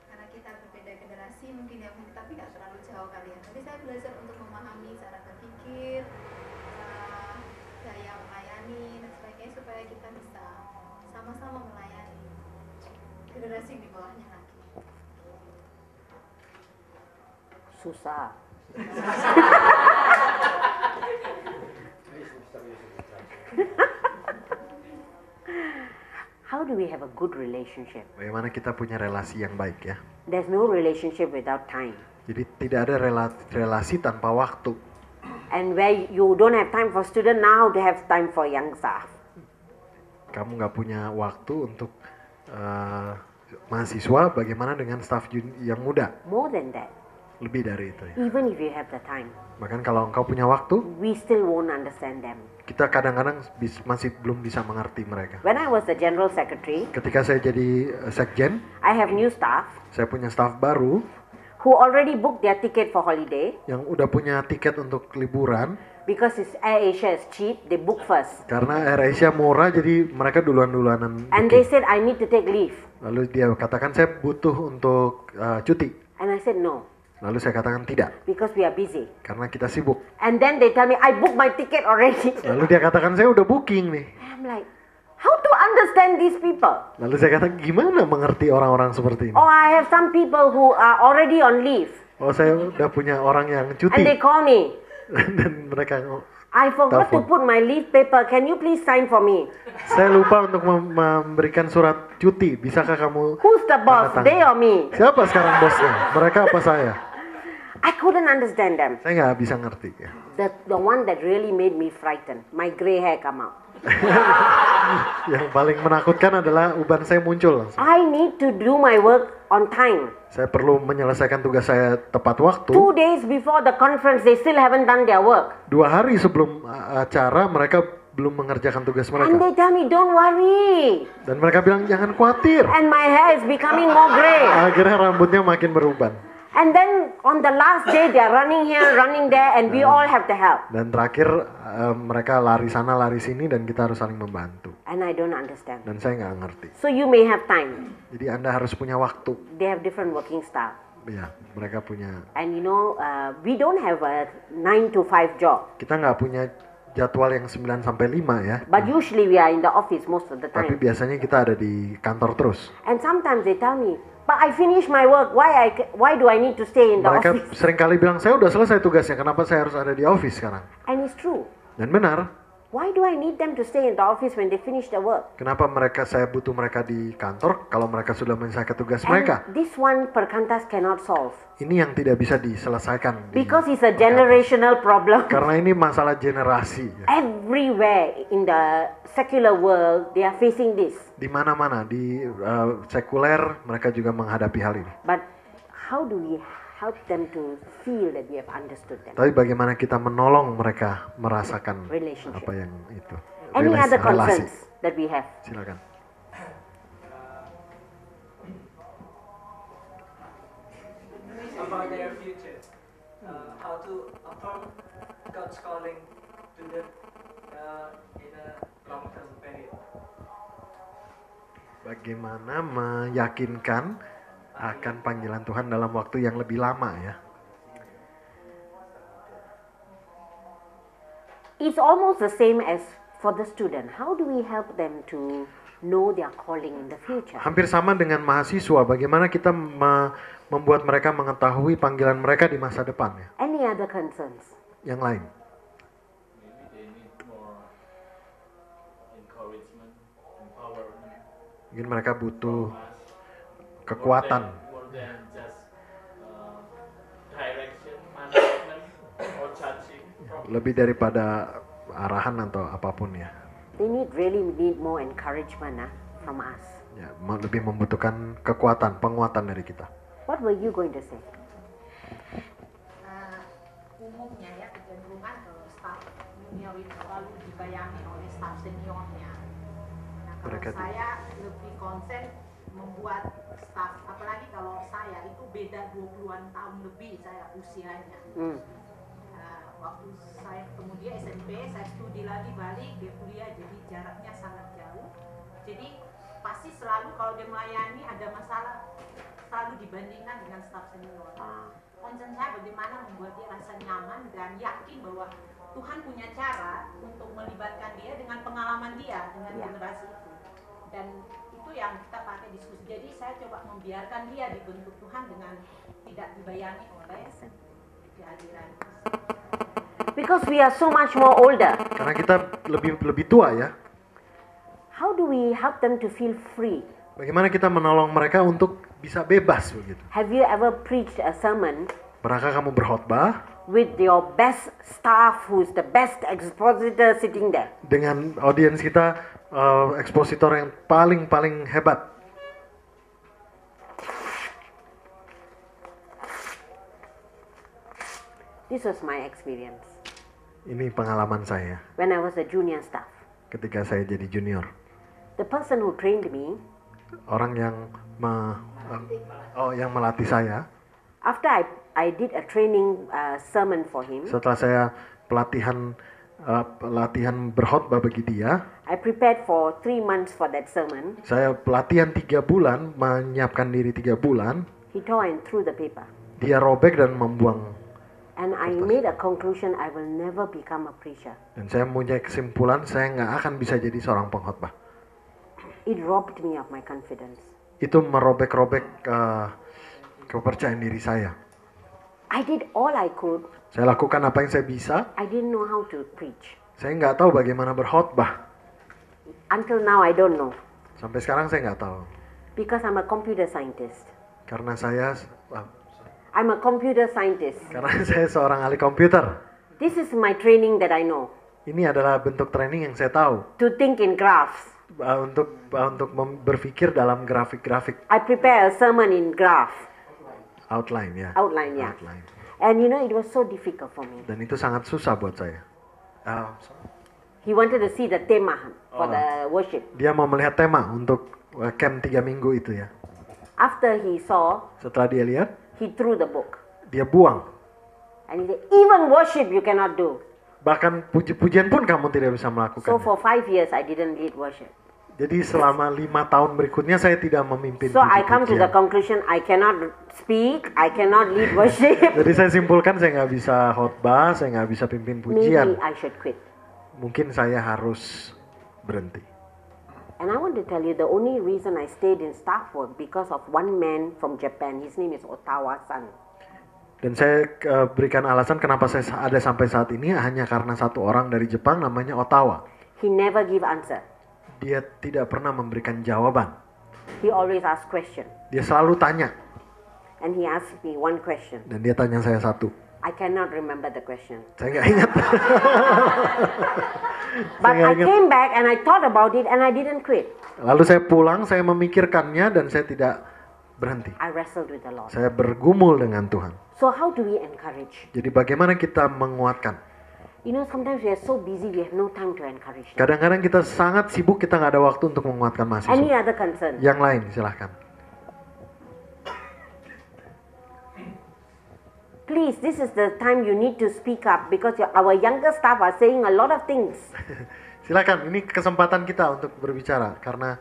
karena kita berbeda generasi mungkin ya, tapi nggak terlalu jauh kali ya. Tapi saya belajar untuk memahami cara berpikir, gaya melayani dan sebagainya supaya kita bisa sama-sama melayani generasi di bawahnya lagi. Susah. How do we have a good relationship? Bagaimana kita punya relasi yang baik ya? There's no relationship without time. Jadi tidak ada relasi tanpa waktu. And where you don't have time for student, now to have time for young staff. Kamu nggak punya waktu untuk mahasiswa, bagaimana dengan staf yang muda? More than that, Lebih dari itu ya. even if you have the time, Bahkan kalau engkau punya waktu, we still won't understand them. kita kadang-kadang masih belum bisa mengerti mereka. When I was the general secretary, Ketika saya jadi sekjen, I have new staff saya punya staf baru who already booked their ticket for holiday yang udah punya tiket untuk liburan. because Air Asia is cheap. They book first, Karena AirAsia murah, jadi mereka duluan-duluanan and they booking. said I need to take leave, Lalu dia katakan saya butuh untuk cuti. and I said no Lalu saya katakan tidak, because we are busy. karena kita sibuk. And then they tell me I booked my ticket already. Lalu dia katakan saya udah booking nih. I'm like, how to understand these people? Lalu saya katakan gimana mengerti orang-orang seperti ini? Or I have some people who are already on leave, Oh, saya udah punya orang yang and cuti they call me. dan mereka I forgot to Telepon. put my leave paper. Can you please sign for me? saya lupa untuk memberikan surat cuti. Bisakah kamu Who's the boss? tanda tangan? They or me? Siapa sekarang bosnya? Mereka apa saya? I couldn't understand them. Saya nggak bisa ngerti ya. The one that really made me frightened, my gray hair come out. Yang paling menakutkan adalah uban saya muncul langsung. I need to do my work on time. Saya perlu menyelesaikan tugas saya tepat waktu. 2 days before the conference, they still haven't done their work. 2 hari sebelum acara mereka belum mengerjakan tugas And mereka. they tell me, don't worry. Dan mereka bilang jangan khawatir. And my hair is becoming more gray. Akhirnya rambutnya makin beruban. And then on the last day, they are running here, running there, and we all have to help. Dan terakhir mereka lari sana lari sini dan kita harus saling membantu. And I don't understand. Dan saya nggak ngerti. So you may have time. Jadi Anda harus punya waktu. They have different working style. Ya, mereka punya. And you know, we don't have a 9 to 5 job. Kita nggak punya jadwal yang 9 sampai 5 ya. But usually we are in the office most of the Tapi time. biasanya kita ada di kantor terus. And sometimes they tell me, but I finish my work. Why do I need to stay in the Mereka office? sering kali bilang saya udah selesai tugasnya. Kenapa saya harus ada di office sekarang? And it's true. Dan benar. Why do I need them to stay in the office when they finish the work? Kenapa saya butuh mereka di kantor kalau mereka sudah menyelesaikan tugas mereka? And this one Perkantas cannot solve. Ini yang tidak bisa diselesaikan. Because it's a generational problem. Karena ini masalah generasi. Ya. Everywhere in the secular world, they are facing this. Di mana-mana di sekuler mereka juga menghadapi hal ini. But how do we help them to feel that we have understood them? Tapi bagaimana kita menolong mereka merasakan Relationship. apa yang itu? Any other relasi. concerns that we have? Silakan. Apa how to affirm God's calling to them in a long-term period. Bagaimana meyakinkan akan panggilan Tuhan dalam waktu yang lebih lama ya? It's almost the same as for the student. How do we help them to know their calling in the future? Hampir sama dengan mahasiswa, bagaimana kita membuat mereka mengetahui panggilan mereka di masa depan ya? Any other concerns? Yang lain? Maybe they need more encouragement, empowerment. Mungkin mereka butuh kekuatan. More than just direction, management, or judging. Lebih daripada arahan atau apapun ya. They really need more encouragement from us. Ya, lebih membutuhkan kekuatan, penguatan dari kita. What were you going to say? Umumnya ya kecenderungan staf junior itu selalu dibayangi oleh staf seniornya. Nah, kalau saya lebih konsen membuat staf, apalagi kalau saya itu beda 20-an tahun lebih saya usianya. Waktu saya ketemu dia SMP, saya studi lagi balik, dia kuliah, jadi jaraknya sangat jauh. Jadi pasti selalu kalau dia melayani ada masalah, selalu dibandingkan dengan staf senior. Concern saya bagaimana membuat dia rasa nyaman dan yakin bahwa Tuhan punya cara untuk melibatkan dia dengan pengalaman dia dengan generasi itu. Dan itu yang kita pakai diskusi. Jadi saya coba membiarkan dia dibentuk Tuhan dengan tidak dibayangi oleh kehadiran. Because we are so much more older. Karena kita lebih tua ya. How do we help them to feel free? Bagaimana kita menolong mereka untuk bisa bebas begitu? Have you ever preached a sermon? Pernahkah kamu berkhotbah with your best staff, who's the best expositor sitting there? Dengan audiens kita, ekspositor yang paling hebat. This was my experience. Ini pengalaman saya. When I was a junior staff. Ketika saya jadi junior. The person who trained me. Orang yang yang melatih saya. After I did a training sermon for him. Setelah saya latihan berkhotbah bagi dia. I prepared for 3 months for that sermon. Saya pelatihan 3 bulan, menyiapkan diri 3 bulan. He tore and threw the paper. Dia robek dan membuang. And I made a conclusion, I will never become a preacher. Dan saya mempunyai kesimpulan, saya nggak akan bisa jadi seorang pengkhotbah. It robbed me of my confidence. Itu merobek-robek kepercayaan diri saya. I did all I could. Saya lakukan apa yang saya bisa. I didn't know how to preach. Saya nggak tahu bagaimana berkhotbah. Until now I don't know. Sampai sekarang saya nggak tahu. Because I'm a computer scientist. Karena saya I'm a computer scientist. Karena saya seorang ahli komputer. This is my training that I know. Ini adalah bentuk training yang saya tahu. To think in graphs. Untuk berpikir dalam grafik-grafik. I prepare a sermon in graph. Outline ya. Outline ya. Outline. And you know it was so difficult for me. Dan itu sangat susah buat saya. He wanted to see the tema for the worship. Dia mau melihat tema untuk camp 3 minggu itu ya. After he saw. Setelah dia lihat. He threw the book. Dia buang. And he said, even worship you cannot do. Bahkan puji-pujian pun kamu tidak bisa melakukan. So for 5 years I didn't lead worship. Jadi selama 5 tahun berikutnya saya tidak memimpin puji-pujian. So I come to the conclusion I cannot speak, I cannot lead worship. Jadi saya simpulkan saya nggak bisa khotbah, saya nggak bisa pimpin pujian. Maybe I should quit. Mungkin saya harus berhenti. And I want to tell you the only reason I stayed in staff work because of one man from Japan. His name is Otawa-san. Dan saya berikan alasan kenapa saya ada sampai saat ini hanya karena satu orang dari Jepang namanya Ottawa. He never give answer. Dia tidak pernah memberikan jawaban. He always ask question. Dia selalu tanya. And he asked me one question. Dan dia tanya saya satu. I cannot remember the question. Saya nggak ingat. But I came back and I thought about it and I didn't quit. Lalu saya pulang, saya memikirkannya dan saya tidak berhenti. I wrestled with the Lord. Saya bergumul dengan Tuhan. So how do we encourage? Jadi bagaimana kita menguatkan? You know, sometimes we are so busy, we have no time to encourage them. Kadang-kadang kita sangat sibuk, kita nggak ada waktu untuk menguatkan mahasiswa. Any other concern? Yang lain, silahkan. Please, this is the time you need to speak up because our younger staff are saying a lot of things. Silakan, ini kesempatan kita untuk berbicara karena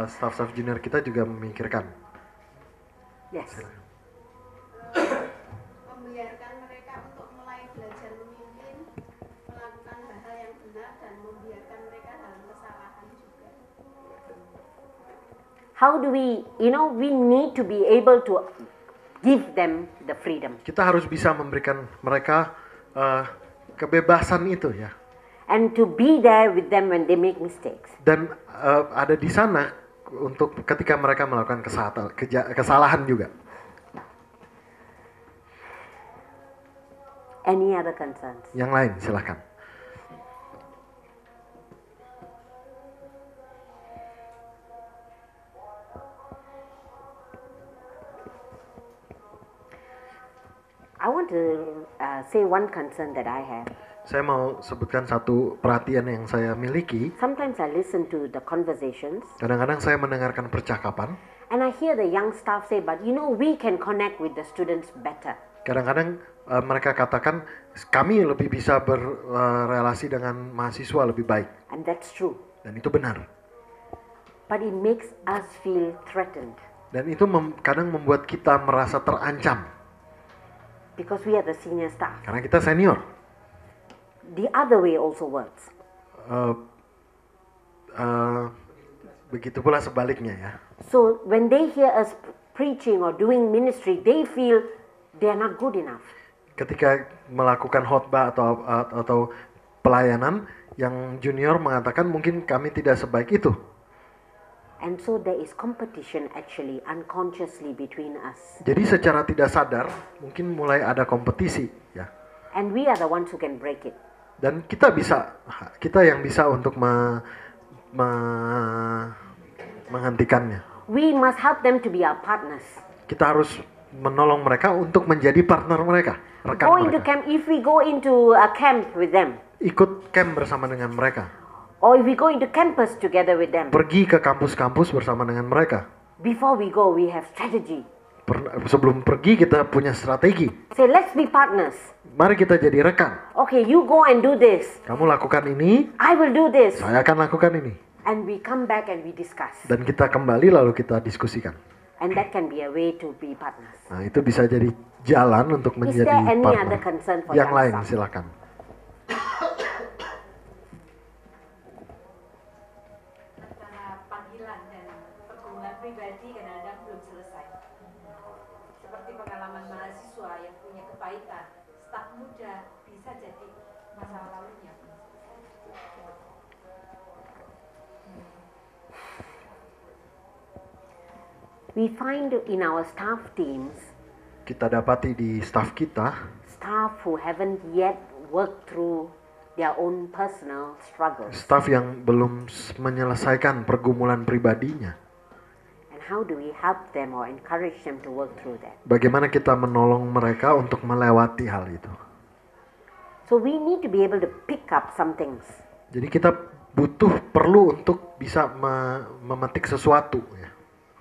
staff-staff junior kita juga memikirkan. Yes. Silakan. Membiarkan mereka untuk mulai belajar memimpin, melakukan hal-hal yang benar dan membiarkan mereka dalam kesalahan juga. How do we, we need to be able to give them the freedom. Kita harus bisa memberikan mereka kebebasan itu ya. And to be there with them when they make mistakes. Dan ada di sana untuk ketika mereka melakukan kesalahan juga. Any other concerns? Yang lain silakan. I want to say one concern that I have. Saya mau sebutkan satu perhatian yang saya miliki. Sometimes I listen to the conversations. Kadang-kadang saya mendengarkan percakapan. And I hear the young staff say, but we can connect with the students better. Kadang-kadang mereka katakan kami lebih bisa berrelasi dengan mahasiswa lebih baik. And that's true. Dan itu benar. But it makes us feel threatened. Dan itu kadang membuat kita merasa terancam. Because we are the senior staff. Karena kita senior. The other way also works. Begitu pula sebaliknya ya. So when they hear us preaching or doing ministry, they feel they are not good enough. Ketika melakukan khotbah atau pelayanan, yang junior mengatakan mungkin kami tidak sebaik itu. And so there is competition actually unconsciously between us. Jadi secara tidak sadar mungkin mulai ada kompetisi ya. And we are the ones who can break it. Dan kita yang bisa untuk menghentikannya. We must help them to be our partners. Kita harus menolong mereka untuk menjadi partner mereka, rekan Go into mereka. camp, if we go into a camp with them. Ikut camp bersama dengan mereka. Or if we go into campus together with them. Pergi ke kampus-kampus bersama dengan mereka. Before we go, we have strategy. Sebelum pergi kita punya strategi. Say, let's be partners. Mari kita jadi rekan. Okay, you go and do this. Kamu lakukan ini, I will do this. saya akan lakukan ini. And we come back and we discuss. Dan kita kembali lalu kita diskusikan. And that can be a way to be partners. Nah, itu bisa jadi jalan untuk Is menjadi there any partner. other concern for Yang young lain staff? silakan. Karena panggilan dan pergumulan pribadi kadang-kadang belum selesai. Seperti pengalaman mahasiswa yang punya kepaikan, staf muda bisa jadi masa lalunya. We find in our staff teams, Kita dapati di staf kita, staff who haven't yet worked through their own personal struggles. staf yang belum menyelesaikan pergumulan pribadinya. And how do we help them or encourage them to work through that? Bagaimana kita menolong mereka untuk melewati hal itu? So we need to be able to pick up some things. Jadi kita perlu untuk bisa memetik sesuatu ya.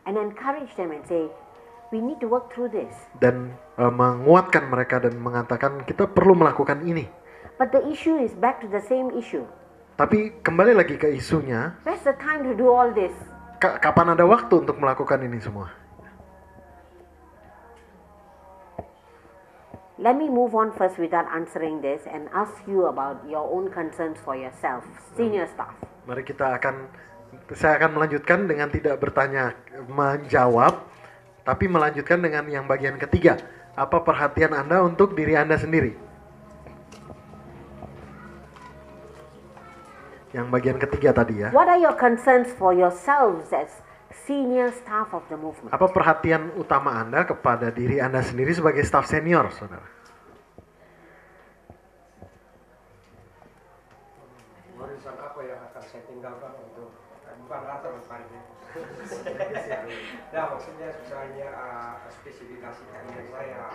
And encourage them and say, we need to work through this. Dan menguatkan mereka dan mengatakan kita perlu melakukan ini. But the issue is back to the same issue. Tapi kembali lagi ke isunya, Where's the time to do all this? kapan ada waktu untuk melakukan ini semua? Let me move on first without answering this and ask you about your own concerns for yourself, senior staff. Mari saya akan melanjutkan dengan tidak bertanya menjawab, tapi melanjutkan dengan yang bagian ketiga. Apa perhatian Anda untuk diri Anda sendiri? Yang bagian ketiga tadi ya. What are your concerns for yourselves as senior staff of the movement? Apa perhatian utama Anda kepada diri Anda sendiri sebagai staf senior, saudara? Warisan apa yang akan saya tinggalkan untuk bukan latar belakangnya. Nah, maksudnya misalnya spesifikasi karir saya,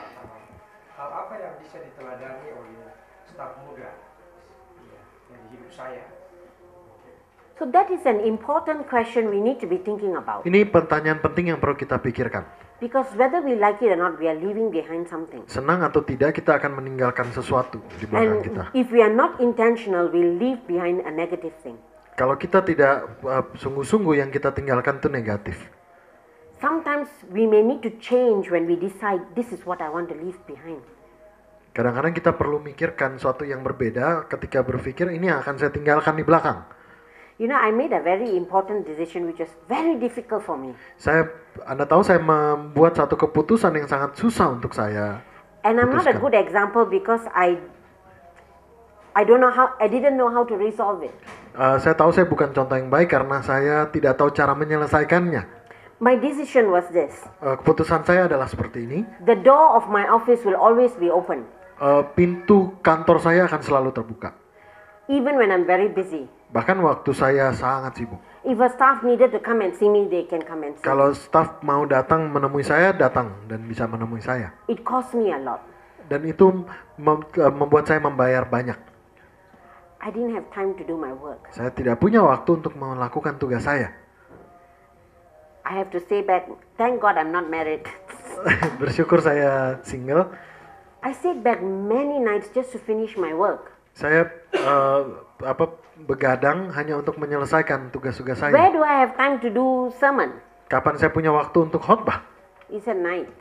hal apa yang bisa diteladani oleh staf muda yang di hidup saya. So that is an important question we need to be thinking about. Ini pertanyaan penting yang perlu kita pikirkan. Because whether we like it or not, we are leaving behind something. Senang atau tidak, kita akan meninggalkan sesuatu di belakang kita. And if we are not intentional, we leave behind a negative thing. Kalau kita tidak sungguh-sungguh, yang kita tinggalkan itu negatif. Sometimes we may need to change when we decide this is what I want to leave behind. Kadang-kadang kita perlu mikirkan suatu yang berbeda ketika berpikir ini yang akan saya tinggalkan di belakang. You know, I made a very important decision which was very difficult for me. Anda tahu saya membuat satu keputusan yang sangat susah untuk saya And I'm not a putuskan. good example because I didn't know how to resolve it. Saya tahu saya bukan contoh yang baik karena saya tidak tahu cara menyelesaikannya. My decision was this. Keputusan saya adalah seperti ini. The door of my office will always be open. Pintu kantor saya akan selalu terbuka. Even when I'm very busy. Bahkan waktu saya sangat sibuk. If a staff needed to come and see me, they can come and see Kalau me. staff mau datang menemui saya, datang dan bisa menemui saya. It cost me a lot. Dan itu membuat saya membayar banyak. I didn't have time to do my work. Saya tidak punya waktu untuk melakukan tugas saya. I have to stay back. Thank God I'm not married. Bersyukur saya single. I stayed back many nights just to finish my work. Saya begadang hanya untuk menyelesaikan tugas-tugas saya. Where do I have time to do sermon? Kapan saya punya waktu untuk khotbah? It's at night.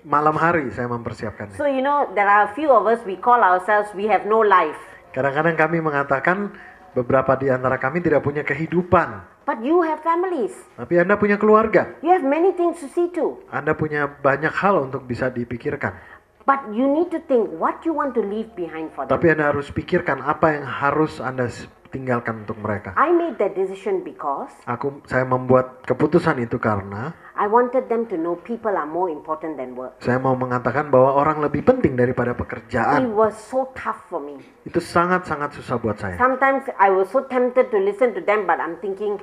Malam hari saya mempersiapkannya. So you know, there are a few of us, we call ourselves, we have no life. Kadang-kadang kami mengatakan beberapa di antara kami tidak punya kehidupan. But you have families. Tapi Anda punya keluarga. You have many things to see to. Anda punya banyak hal untuk bisa dipikirkan. But you need to think what you want to leave behind for them. Tapi Anda harus pikirkan apa yang harus Anda tinggalkan untuk mereka. I made that decision because Saya membuat keputusan itu karena I wanted them to know people are more important than work. saya mau mengatakan bahwa orang lebih penting daripada It pekerjaan. was so tough for me. Itu sangat-sangat susah buat saya. Sometimes I was so tempted to listen to them, but I'm thinking,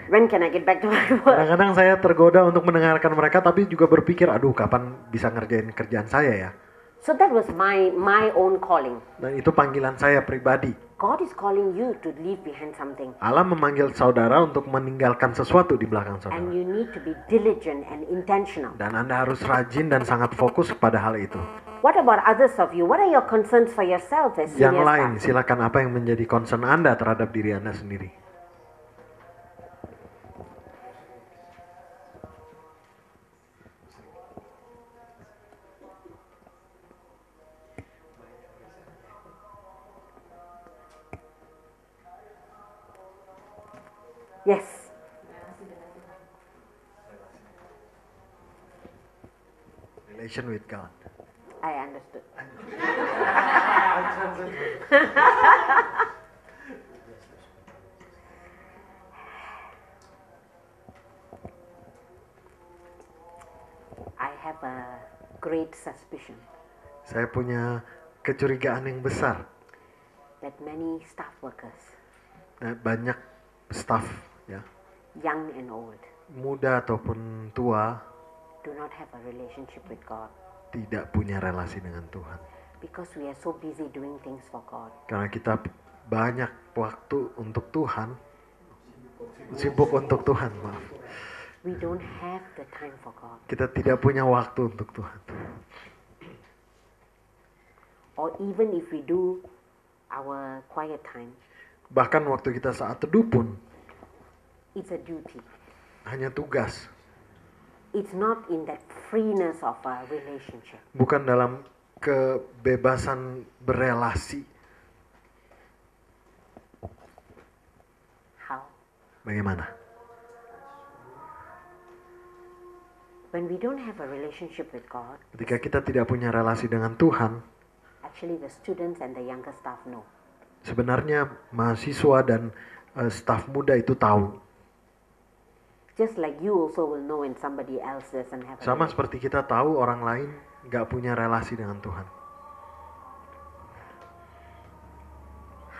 when can I get back to my work? Kadang-kadang saya tergoda untuk mendengarkan mereka, tapi juga berpikir, aduh kapan bisa ngerjain kerjaan saya ya. So that was my own calling. Dan itu panggilan saya pribadi. God is calling you to leave behind something. Allah memanggil saudara untuk meninggalkan sesuatu di belakang saudara. And you need to be diligent and intentional. Dan Anda harus rajin dan sangat fokus pada hal itu. What about others of you? What are your concerns for yourself as Yang senior lain, staff? silakan apa yang menjadi concern Anda terhadap diri Anda sendiri. Yes. Relation with God. I understood. I have a great suspicion Saya punya kecurigaan yang besar. that many staff workers, Banyak staff ya, young and old, muda ataupun tua, do not have a relationship with God tidak punya relasi dengan Tuhan. because we are so busy doing things for God. Karena kita banyak waktu untuk Tuhan, sibuk untuk Tuhan, maaf. We don't have the time for God. Kita tidak punya waktu untuk Tuhan. Or even if we do our quiet time, Bahkan waktu kita saat teduh pun it's a duty. hanya tugas, It's not in that freeness of a relationship. bukan dalam kebebasan berelasi. How? Bagaimana? When we don't have a relationship with God, Ketika kita tidak punya relasi dengan Tuhan, actually the students and the younger staff know. sebenarnya mahasiswa dan staf muda itu tahu. Just like you also will know when somebody else doesn't have a Sama relationship. seperti kita tahu orang lain nggak punya relasi dengan Tuhan.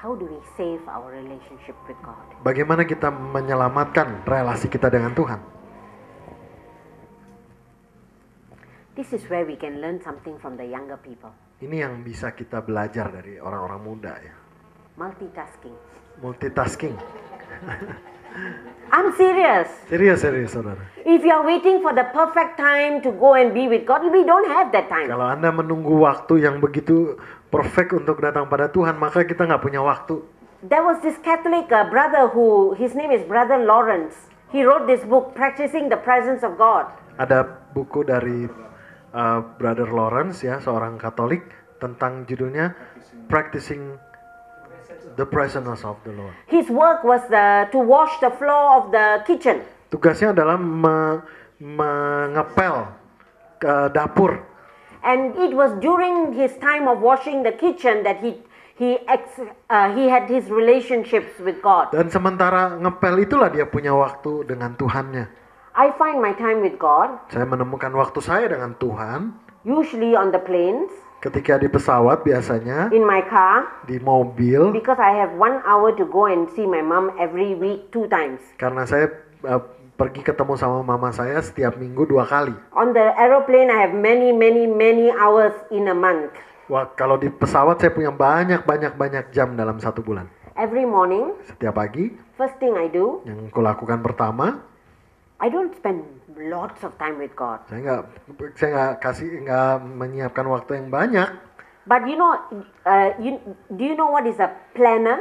How do we save our relationship with God? Bagaimana kita menyelamatkan relasi kita dengan Tuhan? This is where we can learn something from the younger people. Ini yang bisa kita belajar dari orang-orang muda ya. Multitasking. Multitasking. I'm serious. Serius saudara. If you are waiting for the perfect time to go and be with God, we don't have that time. Kalau Anda menunggu waktu yang begitu perfect untuk datang pada Tuhan, maka kita nggak punya waktu. There was this Catholic brother who, his name is Brother Lawrence. He wrote this book, Practicing the Presence of God. Ada buku dari Brother Lawrence ya, seorang Katolik, tentang judulnya Practicing the Presence of the Lord. His work was to wash the floor of the kitchen. Tugasnya adalah mengepel ke dapur. And it was during his time of washing the kitchen that he had his relationships with God. Dan sementara ngepel itulah dia punya waktu dengan Tuhannya. I find my time with God Saya menemukan waktu saya dengan Tuhan usually on the planes, ketika di pesawat biasanya, in my car, di mobil, because I have 1 hour to go and see my mom every week 2 times. karena saya pergi ketemu sama mama saya setiap minggu 2 kali. On the aeroplane, I have many hours in a month. Wah, kalau di pesawat saya punya banyak jam dalam 1 bulan. Every morning, Setiap pagi, first thing I do, yang kulakukan pertama, I don't spend lots of time with God. saya nggak menyiapkan waktu yang banyak. But you know, do you know what is a planner?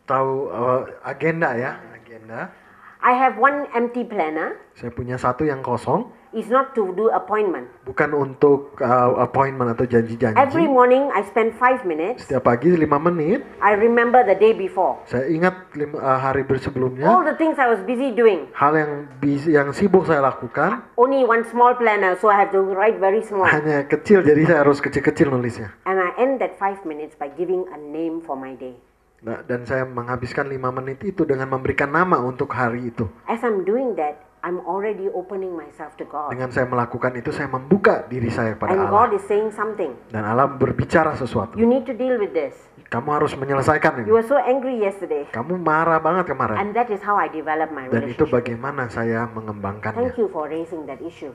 Tahu agenda ya, agenda. I have one empty planner. Saya punya satu yang kosong, It's not to do appointment. bukan untuk appointment atau janji-janji. Every morning I spend 5 minutes. Setiap pagi 5 menit, I remember the day before. saya ingat hari sebelumnya, All the things I was busy doing. hal yang sibuk saya lakukan, Only one small planner, so I have to write very small. hanya kecil, jadi saya harus kecil-kecil nulisnya. And I end that 5 minutes by giving a name for my day. Nah, dan saya menghabiskan 5 menit itu dengan memberikan nama untuk hari itu. As I'm doing that, I'm already opening myself to God. Dengan saya melakukan itu, saya membuka diri saya pada And Allah. God is saying something. Dan Allah berbicara sesuatu. You need to deal with this. Kamu harus menyelesaikan You ini. were so angry yesterday. Kamu marah banget kemarin. And that is how I develop my Dan itu relationship. bagaimana saya mengembangkannya. Thank you for raising that issue.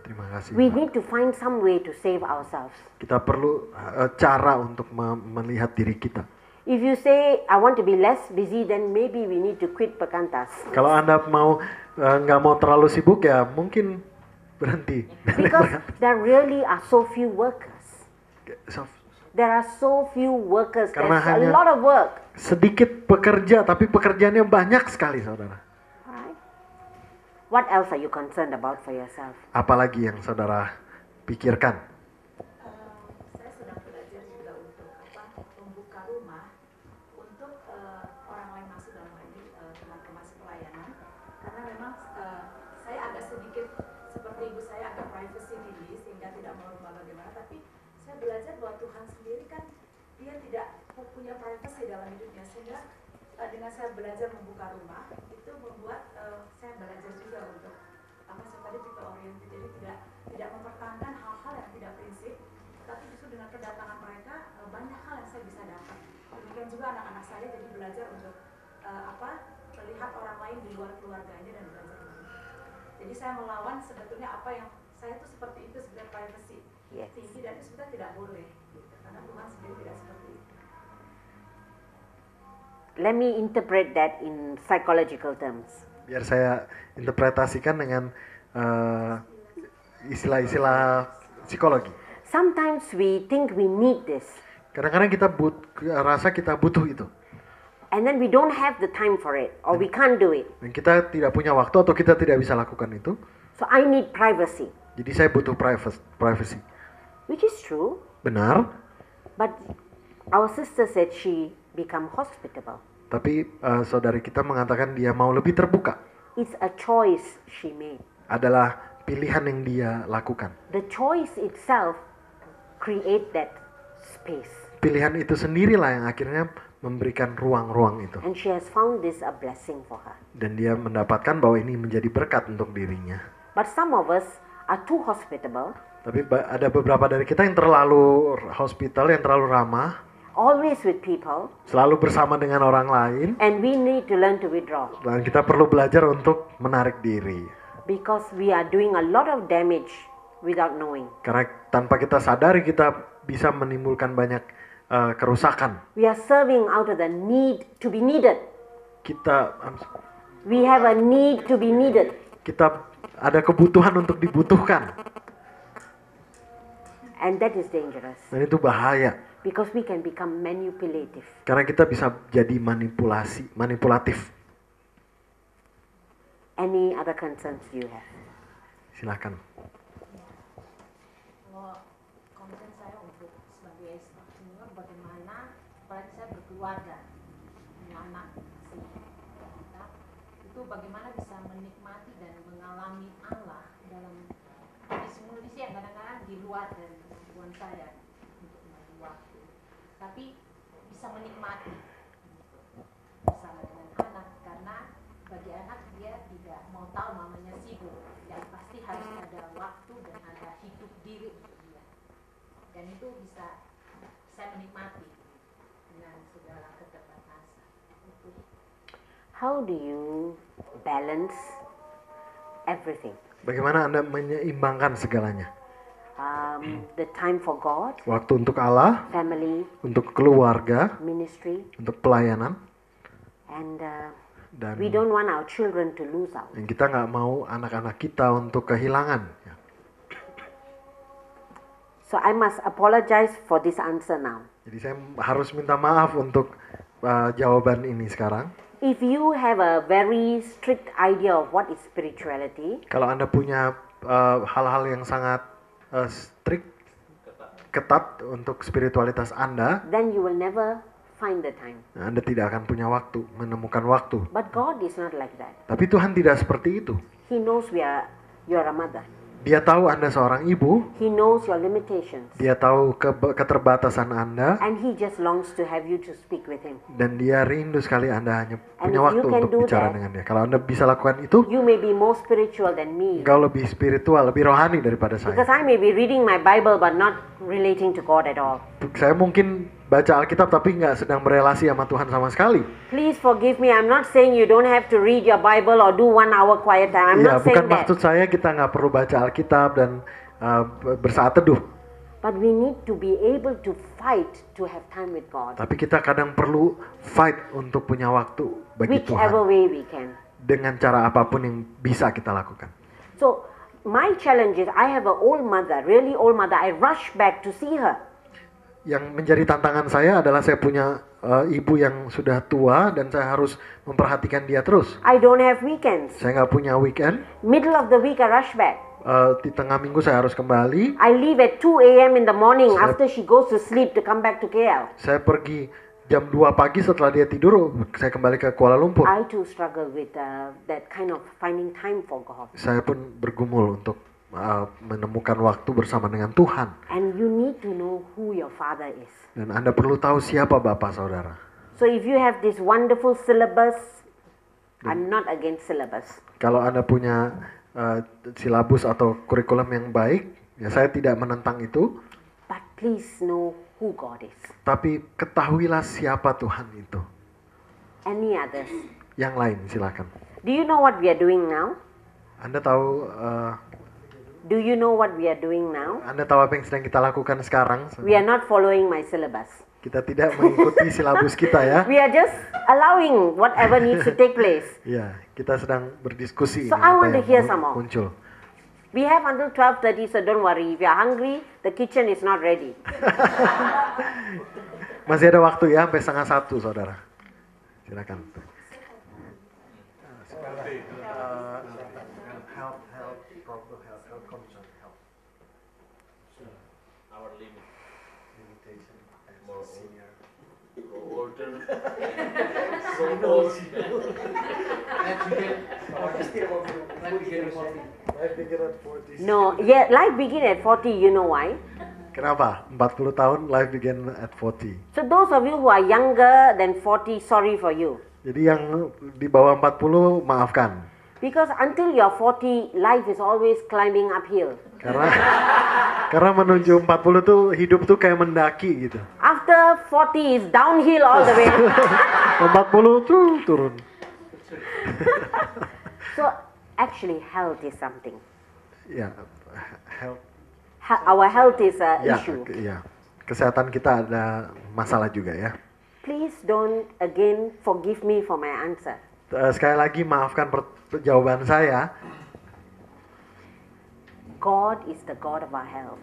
Terima kasih. We Pak. need to find some way to save ourselves. Kita perlu cara untuk melihat diri kita. If you say, I want to be less busy, then maybe we need to quit Pekantas. Kalau Anda nggak mau terlalu sibuk, ya mungkin berhenti. Because there really are so few workers. So, There are so few workers. Karena There's a hanya- lot of work. sedikit pekerja, tapi pekerjaannya banyak sekali, saudara. Right? What else are you concerned about for yourself? Apalagi yang saudara pikirkan? Saya sedang belajar juga untuk membuka rumah untuk orang lain masuk dalam hal ini teman-teman masuk pelayanan, karena memang saya agak sedikit seperti ibu saya agak privacy tinggi sehingga tidak mau rumah bagaimana, tapi saya belajar bahwa Tuhan sendiri kan dia tidak punya privacy dalam hidupnya, sehingga dengan saya belajar membuka rumah itu membuat saya belajar juga untuk saya tadi people oriented, jadi tidak mempertahankan hal-hal yang tidak prinsip, tapi justru dengan kedatangan mereka banyak hal yang saya bisa dapat. Demikian juga anak-anak saya jadi belajar untuk melihat orang lain di luar keluarganya dan belajar dari mereka. Jadi saya melawan sebetulnya apa yang saya itu seperti itu sebenarnya privacy tinggi, dan itu sebenarnya tidak boleh gitu, karena Tuhan sendiri tidak seperti itu. Let me interpret that in psychological terms. Biar saya interpretasikan dengan istilah-istilah psikologi. Sometimes we think we need this, Kadang-kadang kita rasa kita butuh itu. and then we don't have the time for it, or we can't do it. Dan kita tidak punya waktu atau kita tidak bisa lakukan itu. So I need privacy, Jadi saya butuh privacy. which is true, Benar, but our sister said she become hospitable. tapi saudari kita mengatakan dia mau lebih terbuka. It's a choice she made. Adalah pilihan yang dia lakukan. The choice itself create that space, Pilihan itu sendirilah yang akhirnya memberikan ruang-ruang itu. and she has found this a blessing for her. Dan dia mendapatkan bahwa ini menjadi berkat untuk dirinya. But some of us are too hospitable, Tapi ada beberapa dari kita yang terlalu hospital, yang terlalu ramah, always with people, selalu bersama dengan orang lain, and we need to learn to withdraw, dan kita perlu belajar untuk menarik diri. because we are doing a lot of damage without knowing. Karena tanpa kita sadari kita bisa menimbulkan banyak kerusakan. We are serving out of the need to be needed. Kita We have a need to be needed. Kita ada kebutuhan untuk dibutuhkan. And that is dangerous. Dan itu bahaya. Because we can become manipulative. Karena kita bisa jadi manipulatif. Any other concerns you have? Silakan. Kalau concern saya untuk sebagai staff senior, bagaimana apalagi saya berkeluarga punya anak masih kita, itu bagaimana bisa menikmati dan mengalami Allah dalam kondisi yang kadang-kadang di luar dari kemampuan saya untuk membagi waktu, tapi bisa menikmati bersama dengan anak, karena bagi anak dia tidak mau tahu mamanya sibuk, yang pasti harus ada waktu dan ada hidup diri untuk dia, dan itu bisa saya menikmati dengan segala keterbatasan itu. How do you balance everything? Bagaimana Anda menyeimbangkan segalanya? The time for God, Waktu untuk Allah, family, untuk keluarga, ministry, untuk pelayanan, and dan we don't want our children to lose out. yang kita nggak mau anak-anak kita untuk kehilangan. Ya. So I must apologize for this answer now. Jadi saya harus minta maaf untuk jawaban ini sekarang. If you have a very strict idea of what is spirituality, Kalau Anda punya hal-hal yang sangat strict, ketat untuk spiritualitas Anda, then you will never find the time. Anda tidak akan punya waktu, menemukan waktu. But God is not like that. Tapi Tuhan tidak seperti itu. He knows you are a mother. Dia tahu Anda seorang ibu, He knows your limitations. dia tahu keterbatasan Anda, And He just longs to have you to speak with Him. dan dia rindu sekali Anda hanya And punya if waktu you can untuk do bicara that, dengan dia. Kalau Anda bisa lakukan itu, You may be more spiritual than me. engkau lebih spiritual, lebih rohani daripada Because saya. I may be reading my Bible but not relating to God at all. Saya mungkin baca Alkitab tapi nggak sedang berelasi sama Tuhan sama sekali. Please forgive me. I'm not saying you don't have to read your Bible or do 1 hour quiet time. I'm Ya, not bukan saying that. maksud saya kita nggak perlu baca Alkitab dan bersaat teduh. But we need to be able to fight to have time with God. Tapi kita kadang perlu fight untuk punya waktu bagi Whichever Tuhan. way we can. Dengan cara apapun yang bisa kita lakukan. So my challenge is I have an old mother, really old mother. I rush back to see her. Yang menjadi tantangan saya adalah saya punya ibu yang sudah tua dan saya harus memperhatikan dia terus. I don't have weekends. Saya nggak punya weekend. Middle of the week I rush back. Di tengah minggu saya harus kembali. I leave at 2 a.m. in the morning after she goes to sleep to come back to KL. Saya pergi jam 2 pagi setelah dia tidur, saya kembali ke Kuala Lumpur. I too struggle with that kind of finding time for God. Saya pun bergumul untuk menemukan waktu bersama dengan Tuhan. And you need to know who your father is. Dan Anda perlu tahu siapa Bapak Saudara. So if you have this wonderful syllabus, I'm not against syllabus. Kalau Anda punya silabus atau kurikulum yang baik, ya saya tidak menentang itu. But please know who God is. Tapi ketahuilah siapa Tuhan itu. Any others? Yang lain silakan. Do you know what we are doing now? Anda tahu Do you know what we are doing now? Anda tahu apa yang sedang kita lakukan sekarang? We are not following my syllabus. Kita tidak mengikuti silabus kita ya. We are just allowing whatever needs to take place. Ya, kita sedang berdiskusi. So ini I apa want to yang hear some more. muncul. We have until 12:30, so don't worry. If you are hungry, the kitchen is not ready. Masih ada waktu ya sampai 12:30, saudara. Silakan. Our limitation more senior, older, so old. No, yeah, life begin at 40. You know why? Kenapa? 40 tahun, life begin at 40. So those of you who are younger than 40, sorry for you. Jadi yang di bawah 40, maafkan. Because until you are 40, life is always climbing uphill. Karena menuju 40 tuh hidup tuh kayak mendaki gitu. After 40 is downhill all the way. 40 tuh turun. So actually health is something. Ya, health. Our health is an Ya, issue. ya. Kesehatan kita ada masalah juga ya. Please don't again forgive me for my answer. sekali lagi maafkan jawaban saya. God is the God of our health.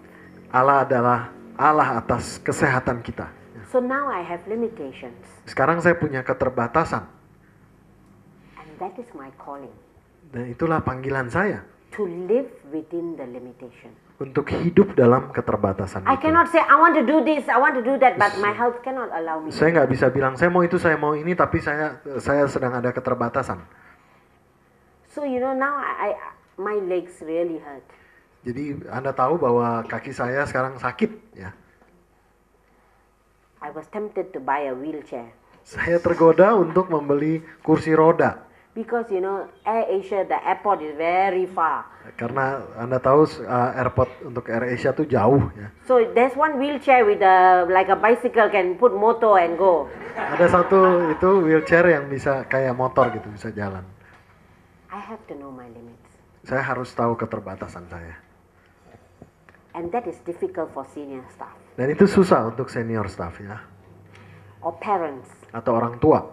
Allah adalah Allah atas kesehatan kita. So now I have limitations, Sekarang saya punya keterbatasan. and that is my calling, Dan itulah panggilan saya. to live within the limitation. Untuk hidup dalam keterbatasan I itu. cannot say I want to do this, I want to do that, but my health cannot allow me. Saya nggak bisa bilang saya mau itu, saya mau ini, tapi saya sedang ada keterbatasan. So now my legs really hurt. Jadi Anda tahu bahwa kaki saya sekarang sakit ya. I was tempted to buy a wheelchair Saya tergoda untuk membeli kursi roda. because Air Asia, the airport is very far. Karena Anda tahu airport untuk Air Asia tuh jauh ya. So there's one wheelchair with like a bicycle can put motor and go. Ada satu itu wheelchair yang bisa kayak motor gitu, bisa jalan. I have to know my limits. Saya harus tahu keterbatasan saya. And that is difficult for senior staff Dan itu susah untuk senior staff ya. or parents. Atau orang tua.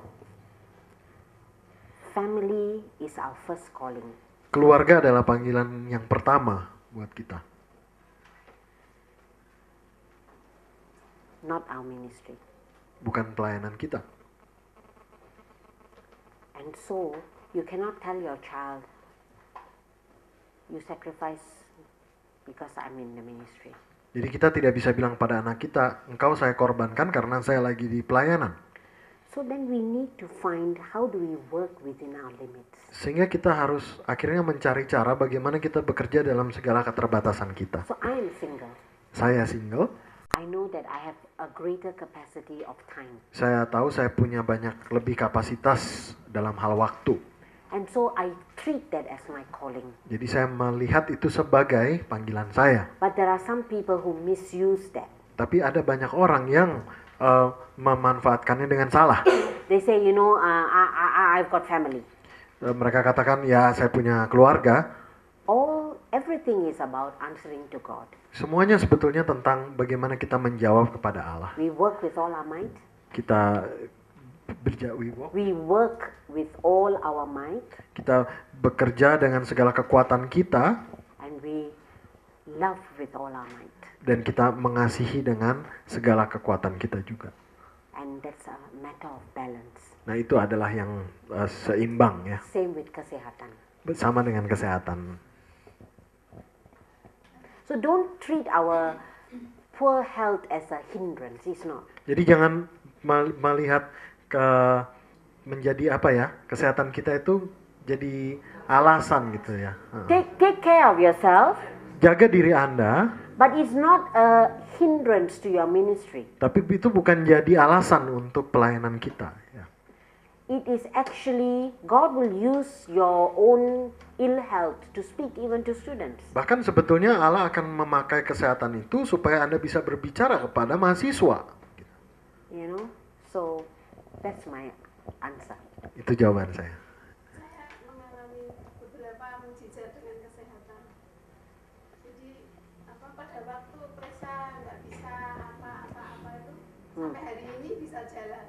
Family is our first calling. Keluarga adalah panggilan yang pertama buat kita. Not our ministry. Bukan pelayanan kita. And so, you cannot tell your child, you sacrifice because I'm in the ministry. Jadi kita tidak bisa bilang pada anak kita, engkau saya korbankan karena saya lagi di pelayanan. So then we need to find how do we work within our limits. Sehingga kita harus akhirnya mencari cara bagaimana kita bekerja dalam segala keterbatasan kita. So I am single. Saya single, I know that I have a greater capacity of time. saya tahu saya punya banyak lebih kapasitas dalam hal waktu. And so I treat that as my calling. Jadi saya melihat itu sebagai panggilan saya. But there are some people who misuse that. Tapi ada banyak orang yang memanfaatkannya dengan salah. They say, I've got family. Mereka katakan, ya saya punya keluarga. Everything is about answering to God. Semuanya sebetulnya tentang bagaimana kita menjawab kepada Allah. We work with all our might. Kita We work with all our might. Kita bekerja dengan segala kekuatan kita. And we love with all our might. Dan kita mengasihi dengan segala kekuatan kita juga. And that's a matter of balance. Nah itu adalah yang seimbang ya. Same with kesehatan. Sama dengan kesehatan. So don't treat our poor health as a hindrance. It's not. Jadi jangan melihat menjadi apa ya, kesehatan kita itu jadi alasan gitu ya. Take care of yourself. Jaga diri Anda. But it's not a hindrance to your ministry. Tapi itu bukan jadi alasan untuk pelayanan kita. Ya. It is actually God will use your own ill health to speak even to students. Bahkan sebetulnya Allah akan memakai kesehatan itu supaya Anda bisa berbicara kepada mahasiswa. So that's my answer. Itu jawaban saya. Saya mengalami beberapa mukjizat dengan kesehatan. Jadi pada waktu periksa nggak bisa apa-apa itu sampai hari ini bisa jalan.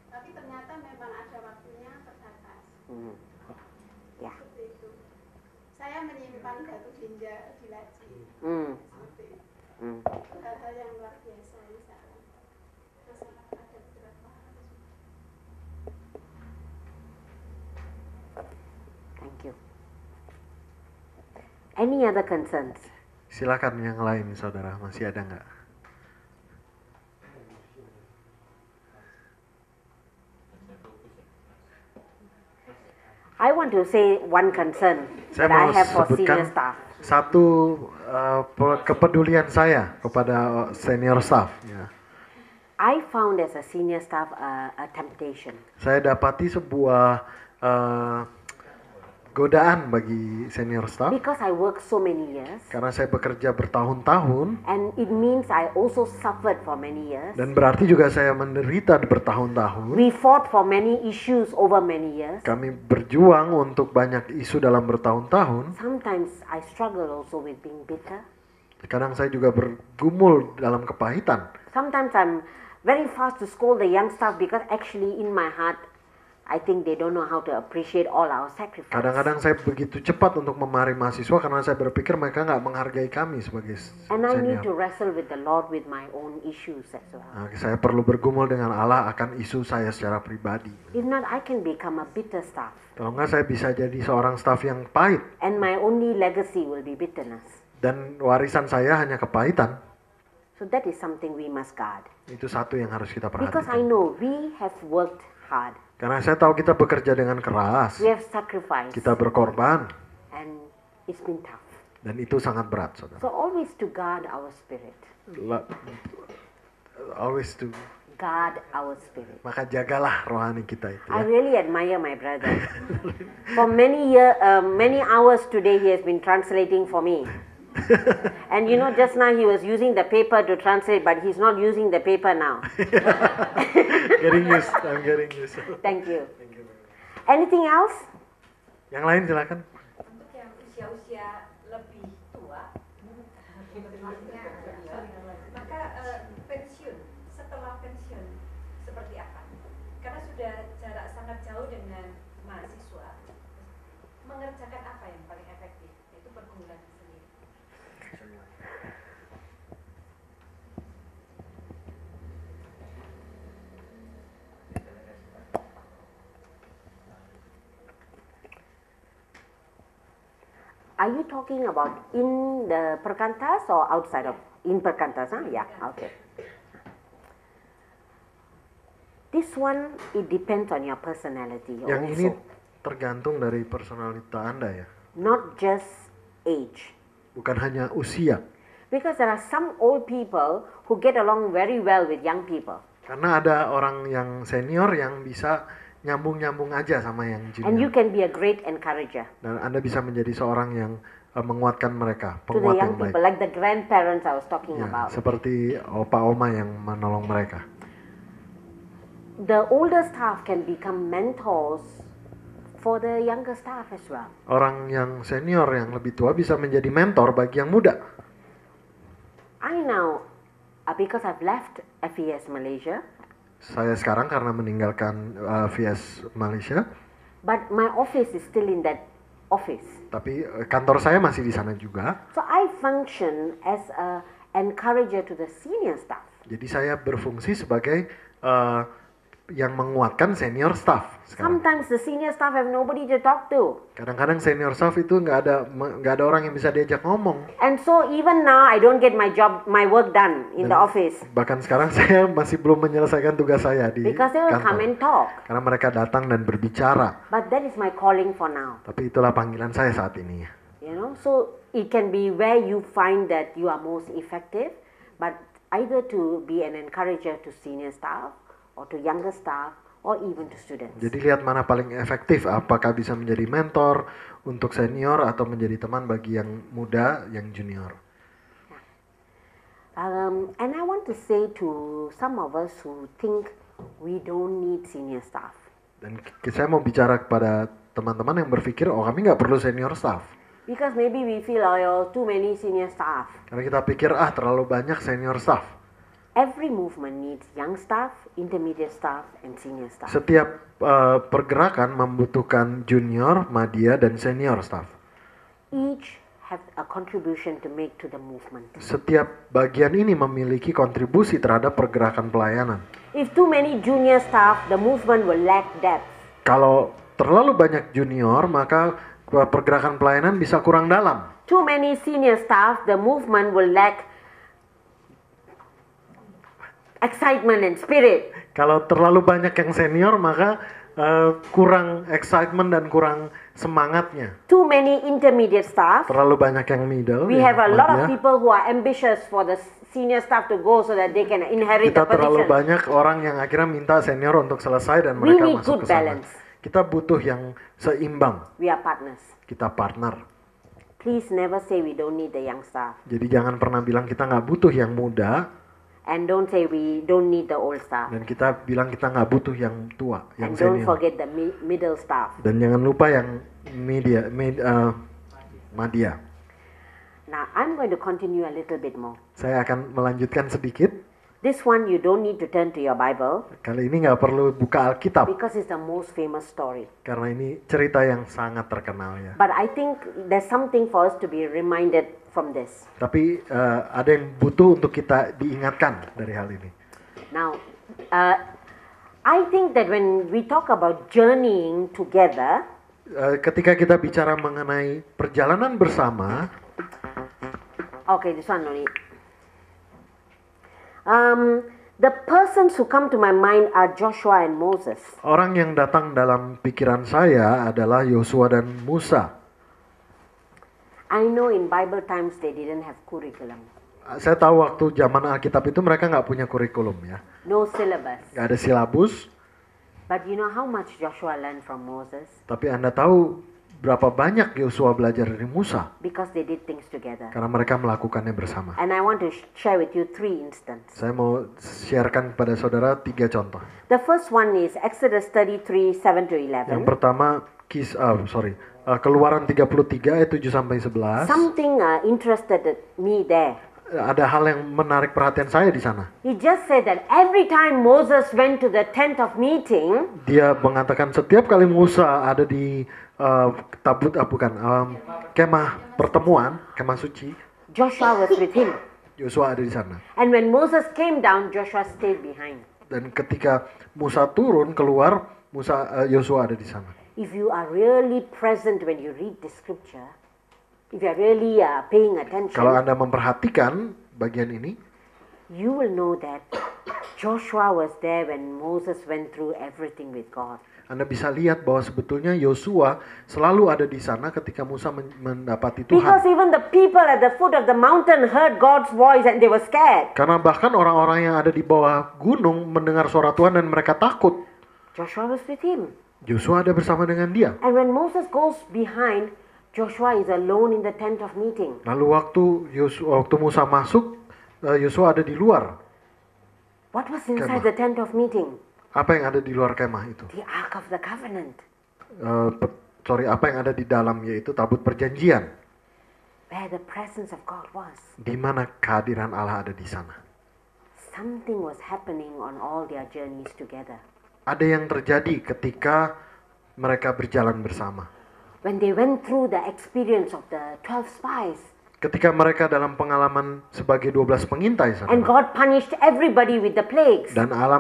Tapi ternyata memang ada waktunya terbatas. Ya. Seperti itu. Saya menyimpan batu ginjal di laci. Seperti itu. Hal-hal yang luar biasa misalnya. Masalah ada beberapa hal. Thank you. Any other concerns? Silakan yang lain saudara, masih ada nggak? I want to say one concern Saya that I mau have for senior sebutkan staff. satu kepedulian saya kepada senior staff. Ya. I found as a senior staff a temptation. Saya dapati sebuah godaan bagi senior staff. Because I work so many years. Karena saya bekerja bertahun-tahun. And it means I also suffered for many years. Dan berarti juga saya menderita bertahun-tahun. We fought for many issues over many years. Kami berjuang untuk banyak isu dalam bertahun-tahun. Sometimes I struggle also with being bitter. Kadang saya juga bergumul dalam kepahitan. Sometimes I'm very fast to scold the young staff because actually in my heart I think they don't know how to appreciate all our sacrifice. Kadang-kadang saya begitu cepat untuk memarahi mahasiswa karena saya berpikir mereka nggak menghargai kami sebagai And I need to senior. wrestle with the Lord with my own issues as well. Nah, saya perlu bergumul dengan Allah akan isu saya secara pribadi. If not, I can become a bitter staff. Kalau nggak saya bisa jadi seorang staf yang pahit And my only legacy will be bitterness. dan warisan saya hanya kepahitan. So that is something we must guard. Itu satu yang harus kita Because I perhatikan. know we have worked hard. Karena saya tahu kita bekerja dengan keras, We have sacrificed. kita berkorban, And it's been tough. dan itu sangat berat, saudara. So always to guard our spirit. Always to, Guard our spirit. maka jagalah rohani kita itu. I Ya. really admire my brother. For many hours today, he has been translating for me. And you know, just now he was using the paper to translate, but he's not using the paper now. Getting used, I'm getting used. Thank you. Anything else? Yang lain silakan. Untuk yang usia-usia lebih tua, maka pensiun, setelah pensiun seperti apa? Karena sudah jarak sangat jauh dengan mahasiswa, mengerjakan apa yang paling efektif? Yaitu pergumulan sendiri. Are you talking about in the Perkantas or outside of in Perkantas? Huh? Yeah. Okay. This one it depends on your personality Yang ini also, tergantung dari personalita Anda ya. not just age. Bukan hanya usia. Because there are some old people who get along very well with young people. Karena ada orang yang senior yang bisa nyambung-nyambung aja sama yang And you junior. can be a great encourager Dan Anda bisa menjadi seorang yang menguatkan mereka, to the penguat young yang baik. people, like the grandparents I was talking Ya, about. seperti opa oma yang menolong mereka. The older staff can become mentors for the younger staff as well. Orang yang senior yang lebih tua bisa menjadi mentor bagi yang muda. I now, because I've left FES Malaysia, Saya sekarang karena meninggalkan VS Malaysia, but my office is still in that office. tapi kantor saya masih di sana juga. So I function as a encourager to the senior staff. Jadi saya berfungsi sebagai yang menguatkan senior staff sekarang. Sometimes the senior staff have nobody to talk to. Kadang-kadang senior staff itu nggak ada orang yang bisa diajak ngomong. And so even now I don't get my work done in the office Bahkan sekarang saya masih belum menyelesaikan tugas saya di because they will come kantor. and talk. Karena mereka datang dan berbicara. But that is my calling for now. Tapi itulah panggilan saya saat ini. You know, so it can be where you find that you are most effective, but either to be an encourager to senior staff or to younger staff or even to students. Jadi lihat mana paling efektif, apakah bisa menjadi mentor untuk senior atau menjadi teman bagi yang muda, yang junior. And I want to say to some of us who think we don't need senior staff. Dan saya mau bicara kepada teman-teman yang berpikir, oh kami nggak perlu senior staff. Because maybe we feel, oh, too many senior staff. Karena kita pikir, terlalu banyak senior staff. Every movement needs young staff, intermediate staff, and senior staff. Setiap pergerakan membutuhkan junior, media, dan senior staff. Each have a contribution to make to the movement. Setiap bagian ini memiliki kontribusi terhadap pergerakan pelayanan. If too many junior staff, the movement will lack depth. Kalau terlalu banyak junior, maka pergerakan pelayanan bisa kurang dalam. Too many senior staff, the movement will lack excitement and spirit. Kalau terlalu banyak yang senior, maka kurang excitement dan kurang semangatnya. Too many intermediate staff. Terlalu banyak yang middle. We yang have a lot of media. people who are ambitious for the senior staff to go so that they can inherit Kita the terlalu position. banyak orang yang akhirnya minta senior untuk selesai dan We mereka need masuk good ke sana. balance. Kita butuh yang seimbang. We are partners. Kita partner. Please never say we don't need the young staff. Jadi jangan pernah bilang kita nggak butuh yang muda, And don't say we don't need the old staff. dan kita bilang kita nggak butuh yang tua, yang And don't senior. forget the middle staff. Dan jangan lupa yang media. Now I'm going to continue a little bit more. Saya akan melanjutkan sedikit. This one you don't need to turn to your Bible Kali ini nggak perlu buka Alkitab because it's the most famous story. karena ini cerita yang sangat terkenal ya. But I think there's something for us to be reminded from this. Tapi ada yang butuh untuk kita diingatkan dari hal ini. Now, I think that when we talk about journeying together, Ketika kita bicara mengenai perjalanan bersama, okay, this one only. The persons who come to my mind are Joshua and Moses. orang yang datang dalam pikiran saya adalah Yosua dan Musa. I know in Bible times they didn't have curriculum, Saya tahu waktu zaman Alkitab itu mereka nggak punya kurikulum ya, no syllabus. nggak ada silabus. But you know how much Joshua learned from Moses? Tapi Anda tahu berapa banyak Yosua belajar dari Musa Because they did things together. karena mereka melakukannya bersama. And I want to share with you 3 instances. Saya mau sharekan kepada saudara 3 contoh. The first one is Exodus 33, 7 to 11. Yang pertama Keluaran 33 ayat 7 sampai 11. Something interested me there. Ada hal yang menarik perhatian saya di sana. He just said that every time Moses went to the tent of meeting, Dia mengatakan setiap kali Musa ada di kemah pertemuan, kemah suci, Joshua was with him. Yosua ada di sana. And when Moses came down, Joshua stayed behind. Dan ketika Musa turun keluar, Yosua ada di sana. If you are really present when you read the scripture, if you are really paying attention, Kalau Anda memperhatikan bagian ini, you will know that Joshua was there when Moses went through everything with God. Anda bisa lihat bahwa sebetulnya Yosua selalu ada di sana ketika Musa mendapati Tuhan. Because even the people at the foot of the mountain heard God's voice and they were scared. Karena bahkan orang-orang yang ada di bawah gunung mendengar suara Tuhan dan mereka takut. Joshua was with him. Yosua ada bersama dengan dia. And when Moses goes behind, Joshua is alone in the tent of meeting. Lalu waktu Musa masuk, Yosua ada di luar. What was inside the tent of meeting? Apa yang ada di luar kemah itu? The Ark of the Covenant. Apa yang ada di dalam yaitu tabut perjanjian. Where the presence of God was. Di mana kehadiran Allah ada di sana. Something was happening on all their journeys together. Ada yang terjadi ketika mereka berjalan bersama. When they went through the experience of the 12 spies. Ketika mereka dalam pengalaman sebagai 12 pengintai sana. And God punished everybody with the plagues. Dan Allah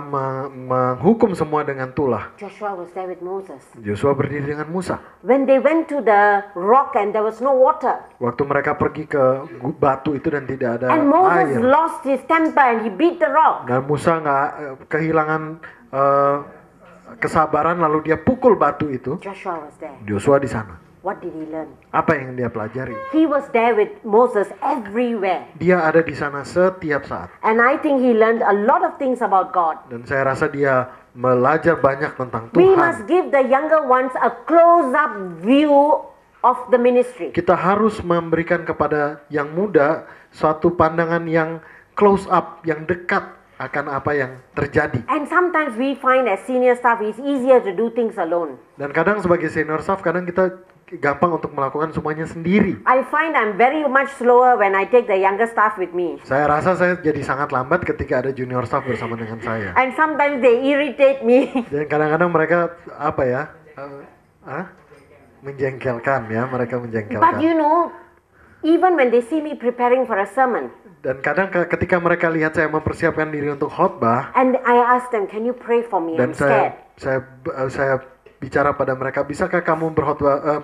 menghukum semua dengan tulah. Joshua was there with Moses. Yosua berdiri dengan Musa. When they went to the rock and there was no water. Waktu mereka pergi ke batu itu dan tidak ada and Moses air. Lost his temper and he beat the rock. Dan Musa kehilangan kesabaran lalu dia pukul batu itu. Joshua was there. Yosua di sana. What did he learn? Apa yang dia pelajari? He was there with Moses everywhere. Dia ada di sana setiap saat. And I think he learned a lot of things about God. Dan saya rasa dia belajar banyak tentang We Tuhan. must give the younger ones a close-up view of the ministry. Kita harus memberikan kepada yang muda suatu pandangan yang close up, yang dekat akan apa yang terjadi. And sometimes we find as senior staff it's easier to do things alone. Dan kadang sebagai senior staff, kadang kita gampang untuk melakukan semuanya sendiri. I find I'm very much slower when I take the younger staff with me. Saya rasa saya jadi sangat lambat ketika ada junior staff bersama dengan saya. And sometimes they irritate me. Dan kadang-kadang mereka menjengkelkan ya, mereka menjengkelkan. But you know, even when they see me preparing for a sermon. Dan kadang ketika mereka lihat saya mempersiapkan diri untuk khotbah, and I ask them, can you pray for me? Dan I'm scared. saya bicara pada mereka, bisakah kamu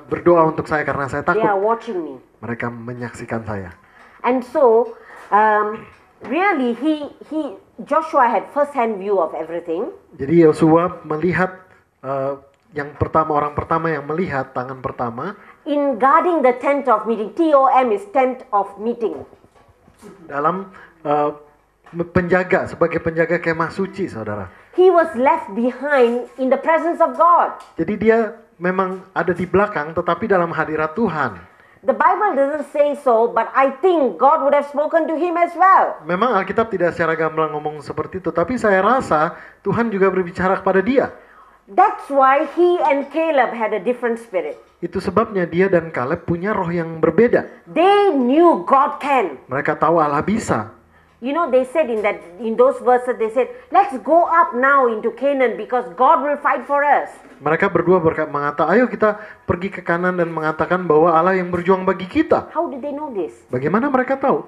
berdoa untuk saya karena saya takut. They are watching me. Mereka menyaksikan saya. And so, really, Joshua had first-hand view of everything. Jadi Yosua melihat orang pertama yang melihat tangan pertama. In guarding the tent of meeting, TOM is tent of meeting. Dalam sebagai penjaga kemah suci, saudara. He was left behind in the presence of God. Jadi dia memang ada di belakang, tetapi dalam hadirat Tuhan. The Bible doesn't say so, but I think God would have spoken to him as well. Memang Alkitab tidak secara gamblang ngomong seperti itu, tapi saya rasa Tuhan juga berbicara kepada dia. That's why he and Caleb had a different spirit. Itu sebabnya dia dan Kaleb punya roh yang berbeda. They knew God can. Mereka tahu Allah bisa. You know, they said in those verses, they said, let's go up now into Canaan because God will fight for us. Mereka berdua mengatakan, ayo kita pergi ke kanan dan mengatakan bahwa Allah yang berjuang bagi kita. How did they know this? Bagaimana mereka tahu?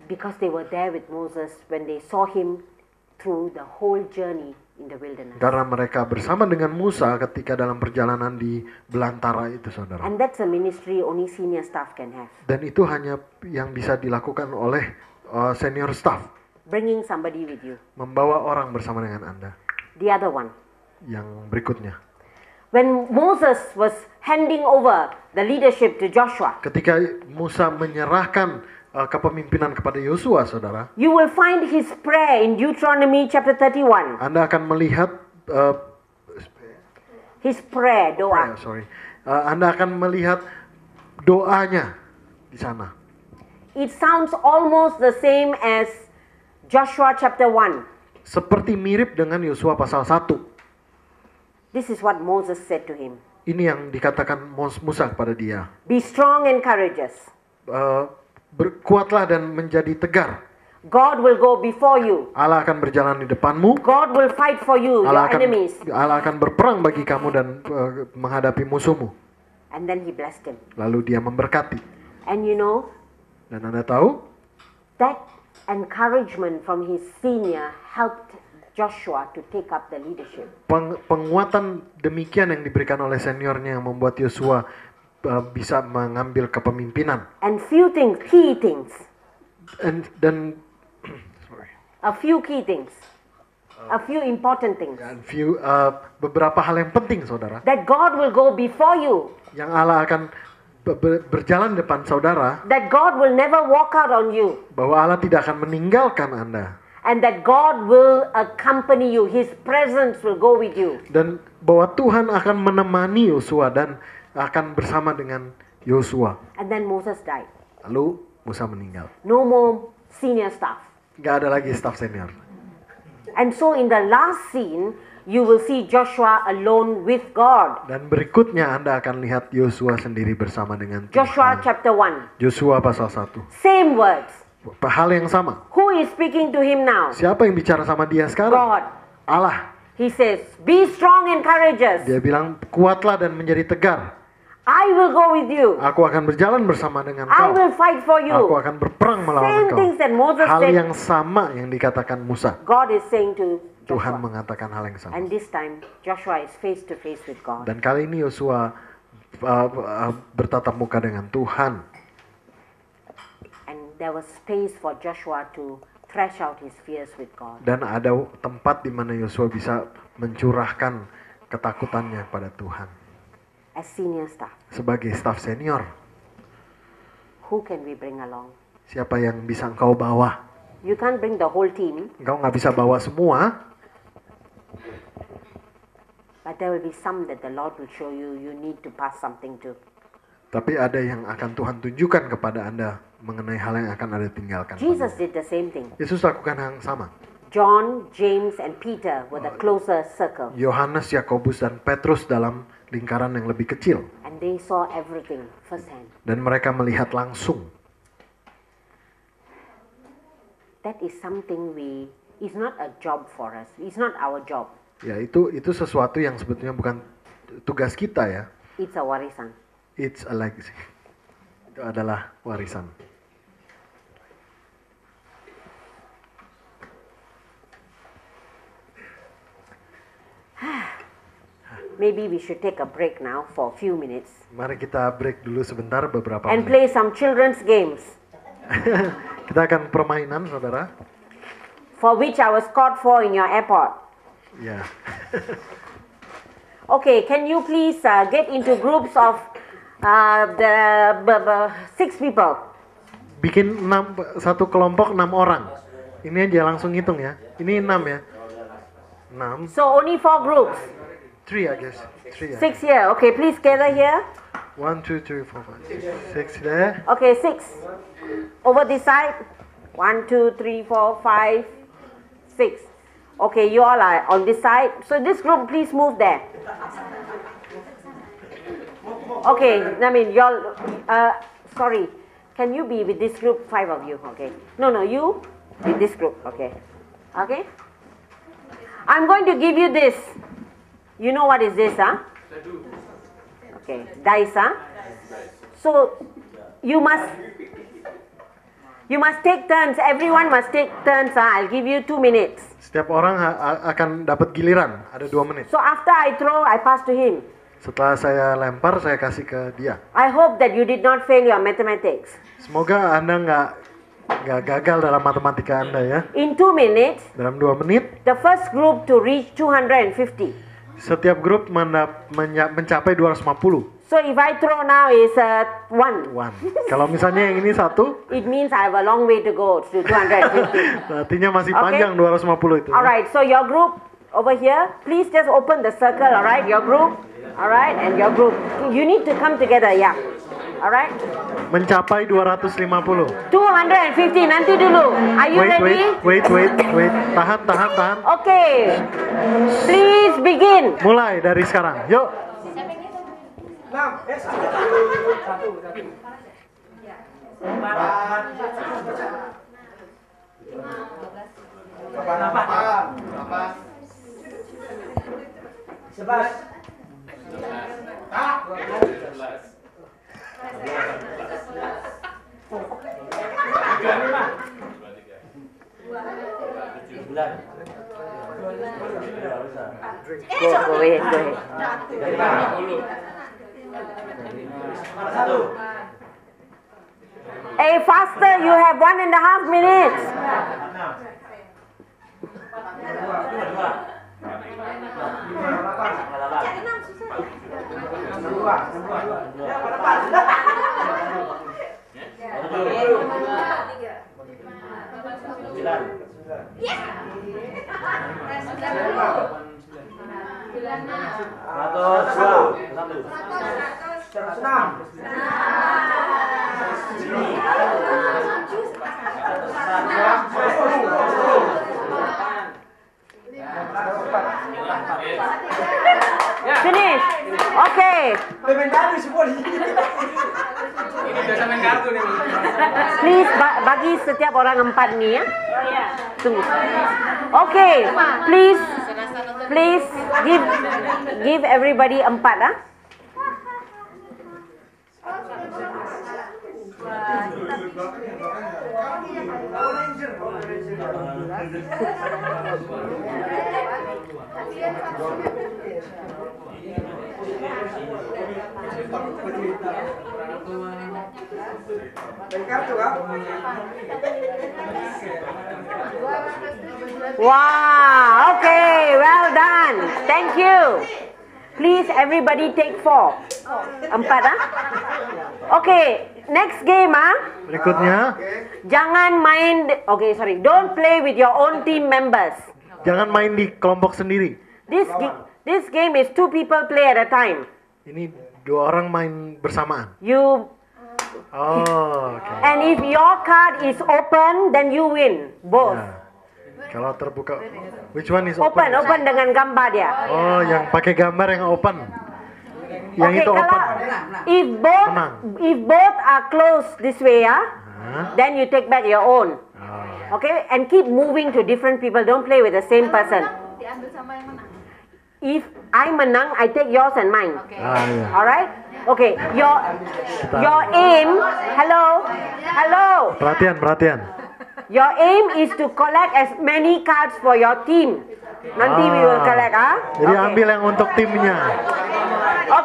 Because they were there with Moses when they saw him through the whole journey in the wilderness. Karena mereka bersama dengan Musa ketika dalam perjalanan di belantara itu, saudara. And that's a ministry only senior staff can have. Dan itu hanya yang bisa dilakukan oleh senior staff. Bringing somebody with you. Membawa orang bersama dengan Anda. The other one. Yang berikutnya. When Moses was handing over the leadership to Joshua. Ketika Musa menyerahkan kepemimpinan kepada Yosua, saudara. You will find his prayer in Deuteronomy chapter 31. Anda akan melihat his prayer, doa. Anda akan melihat doanya di sana. It sounds almost the same as Joshua chapter 1. Seperti mirip dengan Yosua pasal 1. This is what Moses said to him. Ini yang dikatakan Musa kepada dia. Be strong and courageous. Berkuatlah dan menjadi tegar. God will go before you. Allah akan berjalan di depanmu. God will fight for you, your enemies. Allah akan berperang bagi kamu dan menghadapi musuhmu. And then he blessed him. Lalu dia memberkati. And you know, dan Anda tahu, that encouragement from his senior helped Joshua to take up the leadership. Penguatan demikian yang diberikan oleh seniornya yang membuat Yosua bisa mengambil kepemimpinan. And few things, key things. Dan a few key things. A few important things. Dan beberapa hal yang penting, saudara. That God will go before you. Yang Allah akan berjalan depan saudara. That God will never walk out on you. Bahwa Allah tidak akan meninggalkan Anda. And that God will accompany you. His presence will go with you. Dan bahwa Tuhan akan menemani Yosua dan akan bersama dengan Yosua. And then Moses died. Lalu Musa meninggal. No more senior staff. Gak ada lagi staff senior. And so in the last scene, you will see Joshua alone with God. Dan berikutnya Anda akan lihat Yosua sendiri bersama dengan Tuhan. Joshua chapter 1. Yosua pasal 1. Same words. Hal yang sama. Who is speaking to him now? Siapa yang bicara sama dia sekarang? God. Allah. He says, be strong and courageous. Dia bilang, kuatlah dan menjadi tegar. I will go with you. Aku akan berjalan bersama dengan I kau. will fight for you. Aku akan berperang melawan Same kau. things that Moses Hal said. yang sama yang dikatakan Musa. God is saying to Joshua. Tuhan mengatakan hal yang sama. And this time Joshua is face to face with God. Dan kali ini Yosua bertatap muka dengan Tuhan. And there was space for Joshua to thrash out his fears with God. Dan ada tempat di mana Yosua bisa mencurahkan ketakutannya pada Tuhan. As senior staff, sebagai staff senior, who can we bring along? Siapa yang bisa engkau bawa? You can't bring the whole team. Engkau nggak bisa bawa semua. But there will be some that the Lord will show you. You need to pass something to. Tapi ada yang akan Tuhan tunjukkan kepada Anda mengenai hal yang akan Anda tinggalkan. Jesus did the same thing. Yesus lakukan hal yang sama. John, James, and Peter were the closer circle. Yohanes, Yakobus, dan Petrus dalam lingkaran yang lebih kecil. And they saw everything firsthand. Dan mereka melihat langsung. That is something it's not a job for us. It's not our job. Ya, itu sesuatu yang sebetulnya bukan tugas kita ya. It's a warisan. It's a legacy. Itu adalah warisan. Maybe we should take a break now for a few minutes. Mari kita break dulu sebentar beberapa and menit. Play some children's games. Kita akan permainan, saudara. For which I was called for in your airport. Ya. Okay, can you please get into groups of 6 people? Bikin satu kelompok 6 orang. Ini aja langsung hitung ya. Ini 6 ya. 6. So only 4 groups. 3 I guess. 3. 6 here. Okay, please gather here. 1, 2, 3, 4, 5, 6 there. Okay, 6. Over this side. 1, 2, 3, 4, 5, 6. Okay, you all are on this side. So this group, please move there. Okay, I mean, y'all, sorry. Can you be with this group, 5 of you? Okay. No, you. With this group, okay. Okay? I'm going to give you this. You know what is this, huh? Okay, dice, huh? So, you must take turns. Everyone must take turns, huh? I'll give you 2 minutes. Setiap orang akan dapat giliran, ada 2 menit. So, after I throw, I pass to him. Setelah saya lempar, saya kasih ke dia. I hope that you did not fail your mathematics. Semoga Anda nggak gagal dalam matematika Anda ya. In 2 minutes, dalam 2 menit, the first group to reach 250. Setiap grup mencapai 250. So if I throw now is 1. Kalau misalnya yang ini 1, it means I have a long way to go to 250. artinya masih panjang 250 itu. Alright, so your group over here, please just open the circle, alright, your group. Alright, and your group. You need to come together, yeah. Alright? Mencapai 250. 250, nanti dulu. Are you ready? Wait. Tahan. Okay. Please begin. Mulai dari sekarang. Yuk. 6, Go ahead. Hey, faster, you have 1.5 minutes. Finish. Okay. Please bagi setiap orang 4 nih ya. Tunggu. Okay. Please give everybody 4 ah. Wow, okay, well done. Thank you. Please everybody take 4. 4 ah. Okay, next game ah. Berikutnya. Jangan main, don't play with your own team members. Jangan main di kelompok sendiri. This game is 2 people play at a time. Ini 2 orang main bersamaan. Okay. And if your card is open, then you win both. Kalau terbuka, which one is open? Open dengan gambar dia. Oh, yang pakai gambar yang open. Yang itu open. If both are closed this way, then you take back your own. Okay, and keep moving to different people. Don't play with the same person. Diambil sama yang menang. If I menang, I take yours and mine. Yeah. Alright? Okay. Your aim. Hello. Perhatian. Your aim is to collect as many cards for your team. Nanti we will collect, Jadi ambil yang untuk timnya.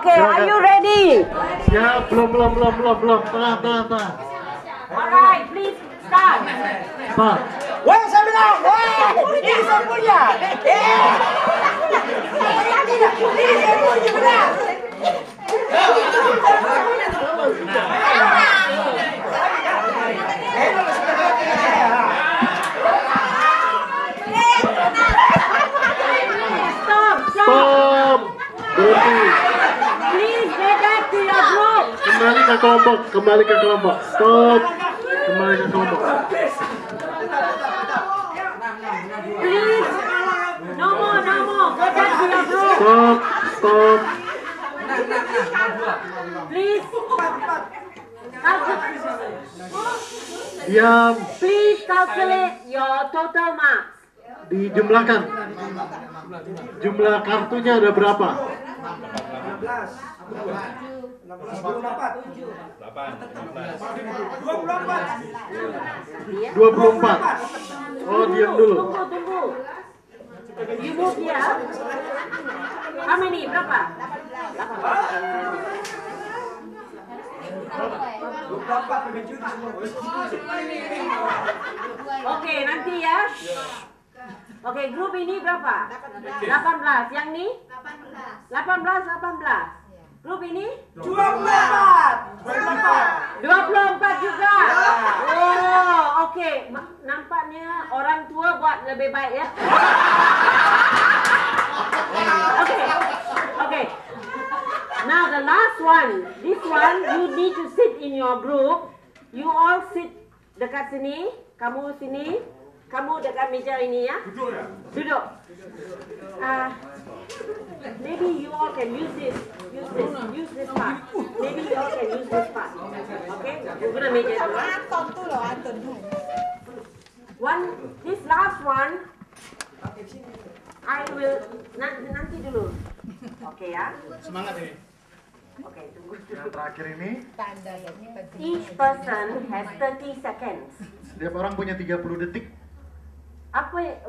Okay, are you ready? Ya, belum. Tengah. Alright, please start. Woi, saya bilang, ini saya punya. Ini saya punya benar. Stop. Berhenti. Please get back to your group. Kembali ke kelompok. Stop. Kembali ke kelompok. Please. No more. Get back to your group. Stop. Please. Diam. Please calculate your total marks. Dijumlahkan. Jumlah kartunya ada berapa? 24. Oh, diam dulu. Tunggu. You move here. How many? Berapa? 24 judi semua. Oke, nanti ya. Oke, grup ini berapa? 18. Yang ini? 18. Grup ini? 24 juga. Oh, oke. Nampaknya orang tua buat lebih baik ya. Okay. Now the last one. This one you need to sit in your group. You all sit dekat sini. Kamu sini. Kamu dekat meja ini ya. Duduk. Maybe you all can use this part. Maybe you all can use this part. Okay? Guna meja dulu. This last one, I will nanti dulu. Oke ya. Semangat ini. Oke, tunggu. Yang terakhir ini. Each person has 30 seconds. Setiap orang punya 30 detik.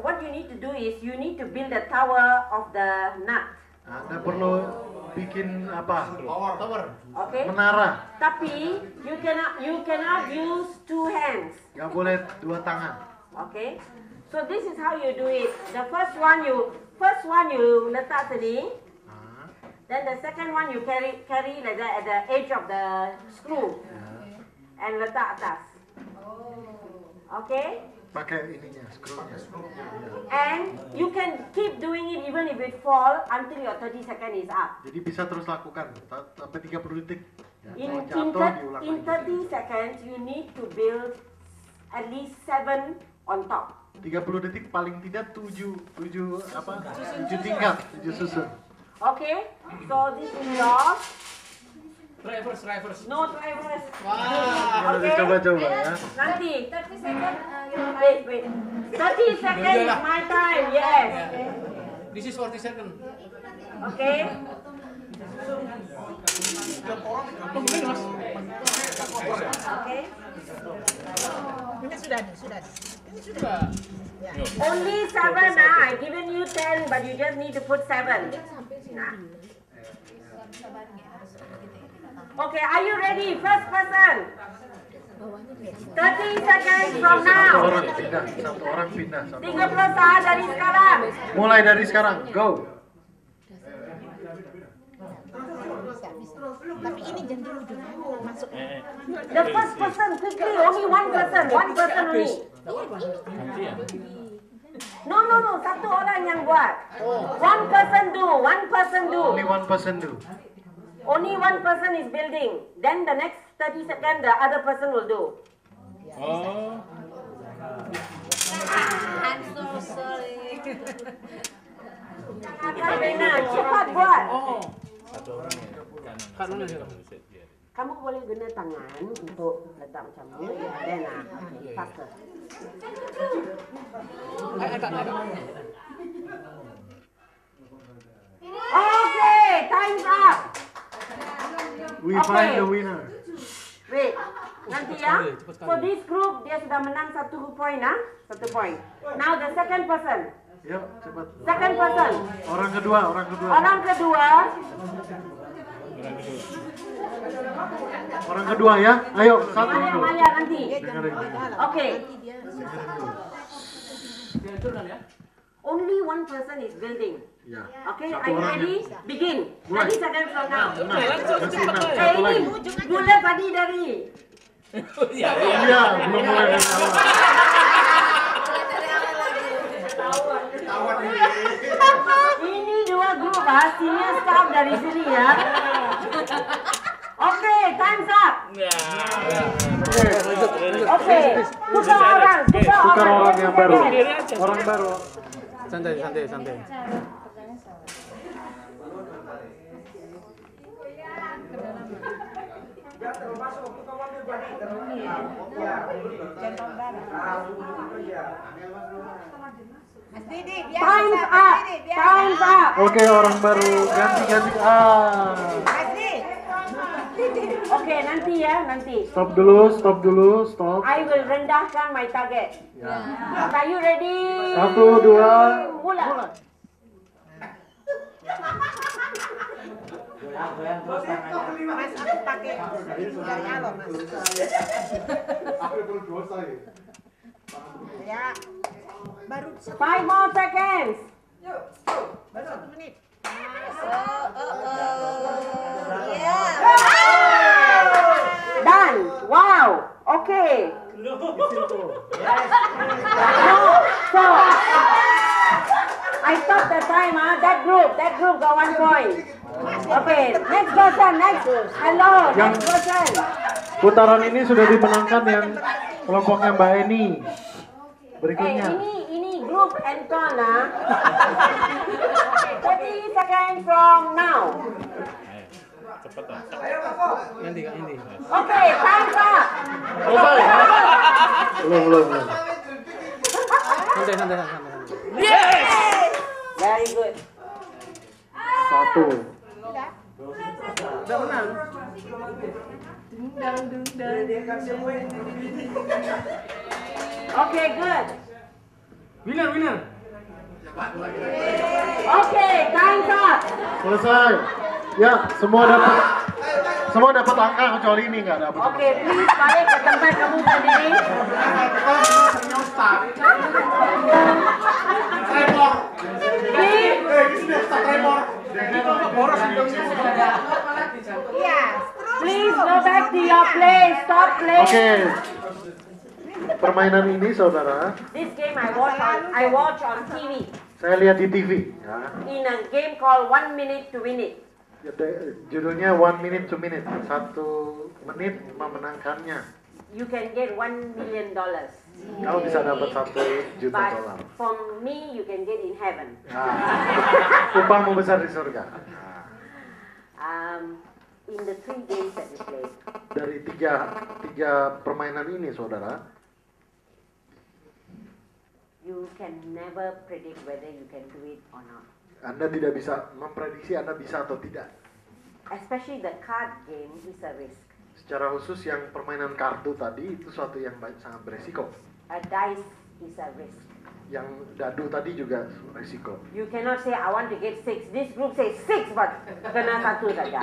What you need to do is you need to build the tower of the nut. Anda perlu bikin apa? Tower. Okay. Menara. Tapi you cannot use two hands. Gak boleh dua tangan. Okay. So this is how you do it. The first one you letak sini. Then the second one you carry like that at the edge of the screw. And letak atas. Okay. Pakai ininya, screw-nya. And you can keep doing it even if it fall until your 30 second is up. Jadi bisa terus lakukan sampai 30 detik. In 30 seconds you need to build at least 7 on top. 30 detik paling tidak 7 tingkat, 7 susun. Okay, so this is yours. Drivers. No drivers. Wow. Okay. Coba-coba ya. Nanti. 30 seconds. Wait. 30 seconds is my time. Yes. This is 40 seconds. Okay. Okay. Ini sudah. Ini sudah. Only 7 now. I given you 10, but you just need to put 7. Nah. Okay, are you ready? First person. 30 seconds from now. Satu orang pindah. 30 saat dari sekarang. Mulai dari sekarang, go. Tapi ini jangan dulu masuk. The first person quickly, only one person only. No, satu orang yang buat. One person do. Only one person do. Only one person is building. Then the next 30 seconds, the other person will do. Oh. I'm so sorry. Cepat buat. Satu orang ya. Kanan. Kamu boleh guna tangan untuk letak macam ni. Then faster. Okay, time's up. We find the winner. Wait, nanti ya. For this group dia sudah menang 1 point ah, 1 point. Now the second person. Yuk, cepat. Second person. Orang kedua. Orang kedua ya. Ayo, satu dulu. Amalia nanti. Dengerin. Okay. Turun ya. Only one person is building. Ya. Okay, Satu are you orang ready? ya. Begin. Mulai. 30 seconds from now. Masih 6. Eh, Satu lagi. ini mula tadi dari. Iya, belum mulai dari awal. Ini dua grup senior staff dari sini ya. Okay, time's up. Okay, tukar orang yang baru. Orang baru. Santai. Time's up. Time's up. Oke, orang baru ganti. Oke, nanti ya, nanti. Stop dulu, stop. I will rendahkan my target. Ya. Are you ready? 1, 2, Mula. Mas, aku pakai ininya loh, Mas. Ya. Baru 5 more seconds. baru 1 menit. Done. Wow. Okay. No. So I stop the time. That group got 1 point. Okay. Next person. Hello. Next person. Putaran ini sudah dimenangkan yang kelompoknya Mbak Eni. Berikutnya. Ini group Anton 30 seconds from now. Cepetan. Nanti Kak Indi. Okay, time's up. Belum. Santai. Yes. Very good. 1. Udah menang. Okay, good. Winner. Okay, time's up. Selesai. Ya, semua dapat angka kecuali ini nggak dapat. Okay, please balik ke tempat kamu sendiri. Please go back to your place. Stop playing. Oke. Permainan ini, saudara, This game I watch on TV saya lihat di TV. Ya. in a game called 1 Minute to Win It. Judulnya 1 Minute to Minute. 1 menit memenangkannya. You can get $1 million. Kau bisa dapat $1 juta. But from me, you can get in heaven. Upahmu besar di surga. In the 3 games that we played, Dari tiga permainan ini, saudara, you can never predict whether you can do it or not. Anda tidak bisa memprediksi Anda bisa atau tidak. Especially the card game is a risk. Secara khusus yang permainan kartu tadi itu suatu yang sangat beresiko. A dice is a risk. Yang dadu tadi juga resiko. You cannot say I want to get 6. This group says 6 but kena 1 saja.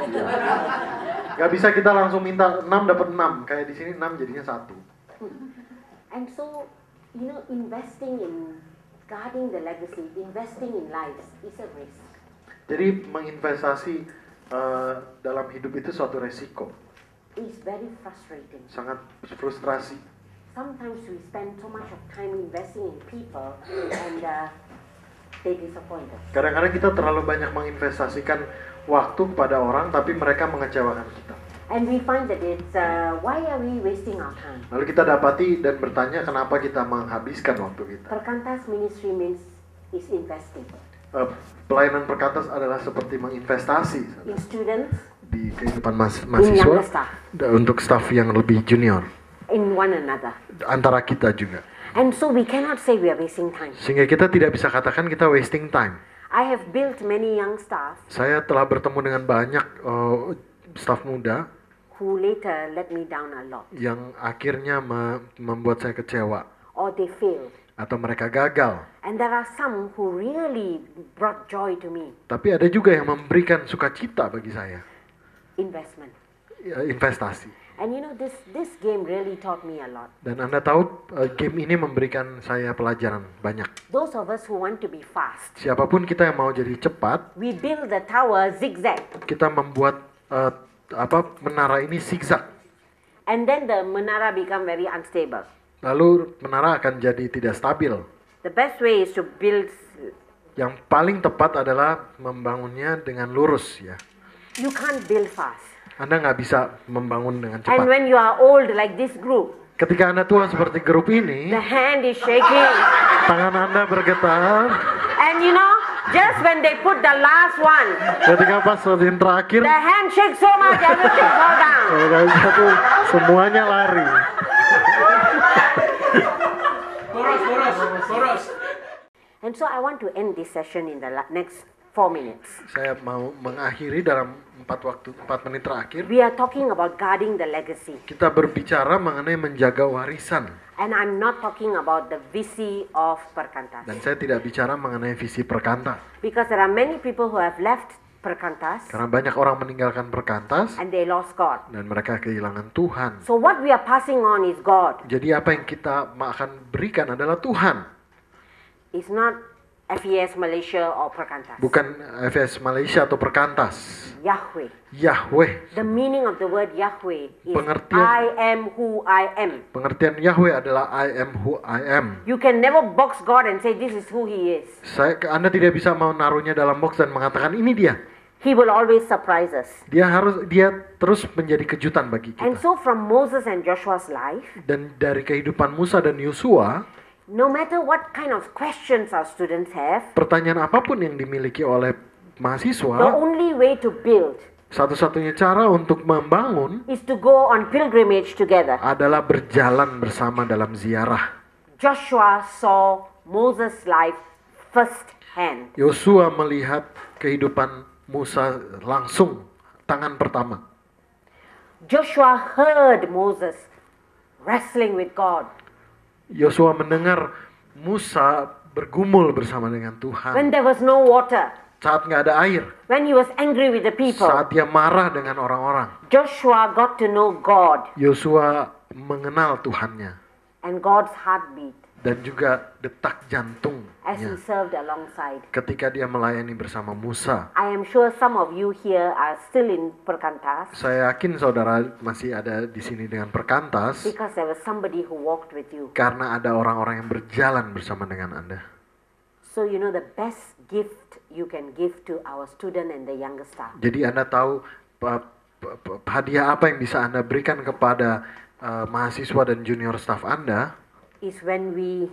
Gak bisa kita langsung minta 6 dapat 6. Kayak di sini 6 jadinya 1. And so, you know, investing in guarding the legacy, investing in lives is a risk. Jadi menginvestasi dalam hidup itu suatu resiko. It's very frustrating. Sangat frustrasi. Sometimes we spend so much of time investing in people and they disappoint us. Kadang-kadang kita terlalu banyak menginvestasikan waktu kepada orang tapi mereka mengecewakan kita. And we find that it's why are we wasting our time? Lalu kita dapati dan bertanya kenapa kita menghabiskan waktu kita. Perkantas ministry means is investing. Pelayanan perkantas adalah seperti menginvestasi In students, di kehidupan younger mahasiswa staff. Untuk staf yang lebih junior. In one another. Antara kita juga. And so we cannot say we are wasting time. Sehingga kita tidak bisa katakan kita wasting time. I have built many young staff Saya telah bertemu dengan banyak staf muda who later let me down a lot yang akhirnya membuat saya kecewa or they failed. atau mereka gagal. And there are some who really brought joy to me. Tapi ada juga yang memberikan sukacita bagi saya. Investment. Investasi. And you know this game really taught me a lot. Dan Anda tahu game ini memberikan saya pelajaran banyak. Those of us who want to be fast, Siapapun kita yang mau jadi cepat, we build the tower zigzag. kita membuat menara ini zigzag. And then the menara become very unstable. Lalu menara akan jadi tidak stabil. The best way is to build. Yang paling tepat adalah membangunnya dengan lurus ya. You can't build fast. Anda nggak bisa membangun dengan And cepat. when you are old like this group, Ketika Anda tua seperti grup ini, the hand is shaking. tangan Anda bergetar. And you know, just when they put the last one, Ketika pas yang terakhir, the hand shakes so much everything fall down. semuanya lari. Boros. And so I want to end this session in the next 4 minutes. Saya mau mengakhiri dalam 4 menit terakhir. We are talking about guarding the legacy. Kita berbicara mengenai menjaga warisan. And I'm not talking about the visi of Perkantas. Dan saya tidak bicara mengenai visi Perkantas. Because there are many people who have left Perkantas. Karena banyak orang meninggalkan Perkantas. And they lost God. Dan mereka kehilangan Tuhan. So what we are passing on is God. Jadi apa yang kita akan berikan adalah Tuhan. It's not FES Malaysia or Perkantas. Bukan FES Malaysia atau Perkantas. Yahweh. Yahweh. The meaning of the word Yahweh is Pengertian- I am who I am. Pengertian Yahweh adalah I am who I am. You can never box God and say this is who he is. Anda tidak bisa menaruhnya dalam box dan mengatakan ini dia. He will always surprise us. Dia terus menjadi kejutan bagi And kita. so from Moses and Joshua's life, Dan dari kehidupan Musa dan Yosua, no matter what kind of questions our students have, pertanyaan apapun yang dimiliki oleh the mahasiswa, only way to build satu-satunya cara untuk membangun is to go on pilgrimage together. adalah berjalan bersama dalam ziarah. Joshua saw Moses' life firsthand. Yosua melihat kehidupan Musa langsung, tangan pertama. Joshua heard Moses wrestling with God. Yosua mendengar Musa bergumul bersama dengan Tuhan. When there was no water, Saat nggak ada air, when he was angry with the people, saat dia marah dengan orang-orang, Joshua got to know God Yosua mengenal Tuhannya and God's heartbeat dan juga detak as he jantungnya served alongside. ketika dia melayani bersama Musa. I am sure some of you here are still in Perkantas Saya yakin saudara masih ada di sini dengan Perkantas because there was somebody who walked with you. karena ada orang-orang yang berjalan bersama dengan Anda. So you know the best gift you can give to our student and the younger staff Jadi Anda tahu hadiah apa yang bisa Anda berikan kepada mahasiswa dan junior staff Anda is when we,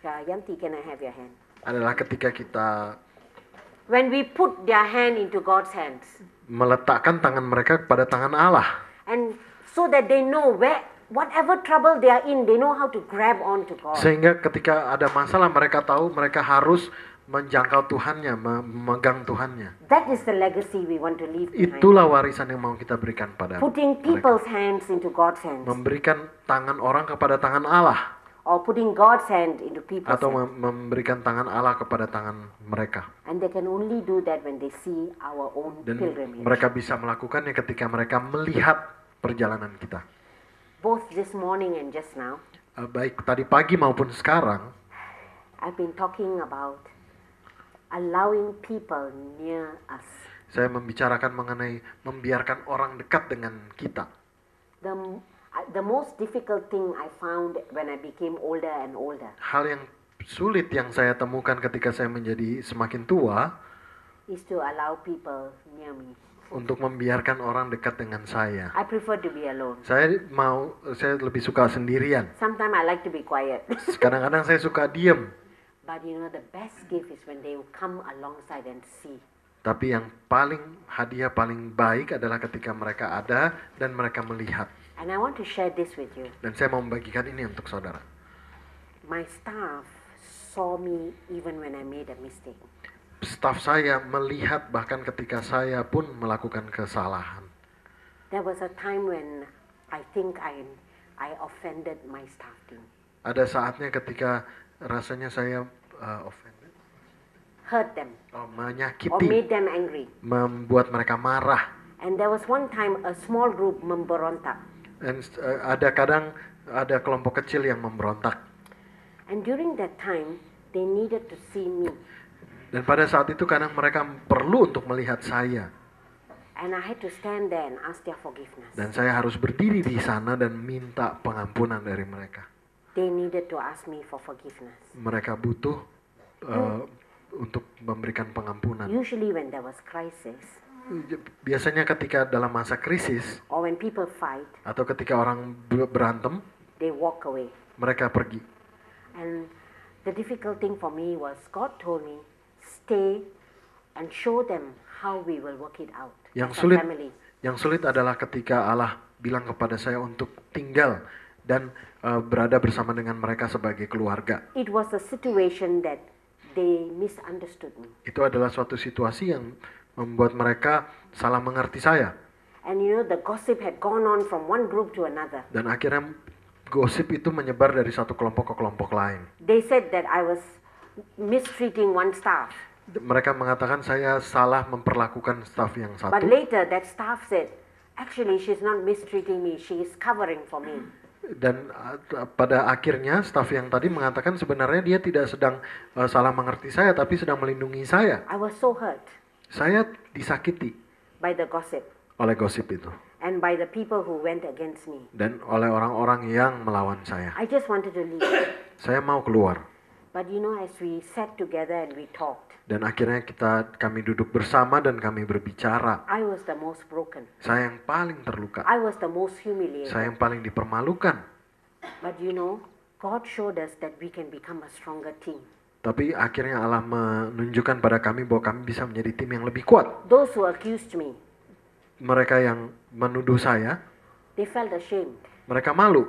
Yanti, can I have your hand? adalah ketika kita When we put their hand into God's hands, meletakkan tangan mereka kepada tangan Allah. and so that they know whatever trouble they are in, they know how to grab on to God. Sehingga ketika ada masalah mereka tahu mereka harus menjangkau Tuhannya, memegang Tuhannya. That is the legacy we want to leave behind. Itulah warisan yang mau kita berikan pada Putting people's hands into God's hands, memberikan tangan orang kepada tangan Allah or putting God's hand into people's atau hands. memberikan tangan Allah kepada tangan mereka. And they can only do that when they see our own Dan pilgrimage. mereka bisa melakukannya ketika mereka melihat perjalanan kita. Both this morning and just now, Baik tadi pagi maupun sekarang, I've been talking about allowing people near us. saya membicarakan mengenai membiarkan orang dekat dengan kita. The most difficult thing I found when I became older and older Hal yang sulit yang saya temukan ketika saya menjadi semakin tua is to allow people near me. untuk membiarkan orang dekat dengan saya. I prefer to be alone. Saya lebih suka sendirian. Sometimes I like to be quiet. Kadang-kadang saya suka diem. But you know, the best gift is when they come alongside and see. Tapi yang hadiah paling baik adalah ketika mereka ada dan mereka melihat. And I want to share this with you. Dan saya mau membagikan ini untuk saudara. My staff saw me even when I made a mistake. Staf saya melihat bahkan ketika saya pun melakukan kesalahan. There was a time when I think I offended my staff team. Ada saatnya ketika rasanya saya offended, Hurt them. Or menyakiti. Or made them angry. Membuat mereka marah. And there was one time a small group memberontak. Dan ada kelompok kecil yang memberontak. And during that time, they needed to see me. Dan pada saat itu kadang mereka perlu untuk melihat saya. And I had to stand there and ask their forgiveness. Dan saya harus berdiri di sana dan minta pengampunan dari mereka. They needed to ask me for forgiveness. Mereka butuh untuk memberikan pengampunan. Usually when there was crisis, biasanya ketika dalam masa krisis, or when people fight, atau ketika orang berantem, they walk away. Mereka pergi. And the difficult thing for me was God told me, stay and show them how we will work it out as a family. Yang sulit adalah ketika Allah bilang kepada saya untuk tinggal dan berada bersama dengan mereka sebagai keluarga. It was a situation that they misunderstood me. Itu adalah suatu situasi yang membuat mereka salah mengerti saya. And you know, the gossip had gone on from one group to another. Dan akhirnya gosip itu menyebar dari satu kelompok ke kelompok lain. They said that I was mistreating one staff. Mereka mengatakan saya salah memperlakukan staf yang But satu. later that staff said, actually she's not mistreating me, she is covering for me. Dan pada akhirnya staf yang tadi mengatakan sebenarnya dia tidak sedang salah mengerti saya, tapi sedang melindungi saya. I was so hurt Saya disakiti by the gossip oleh gosip itu and by the people who went against me. dan oleh orang-orang yang melawan saya. I just wanted to leave. Saya mau keluar. But you know, as we sat together and we talked, Dan akhirnya kami duduk bersama dan kami berbicara. I was the most broken. Saya yang paling terluka. I was the most humiliated. Saya yang paling dipermalukan. But you know, God showed us that we can become a stronger team. Tapi akhirnya Allah menunjukkan pada kami bahwa kami bisa menjadi tim yang lebih kuat. Those who accused me, Mereka yang menuduh saya, they felt ashamed. mereka malu.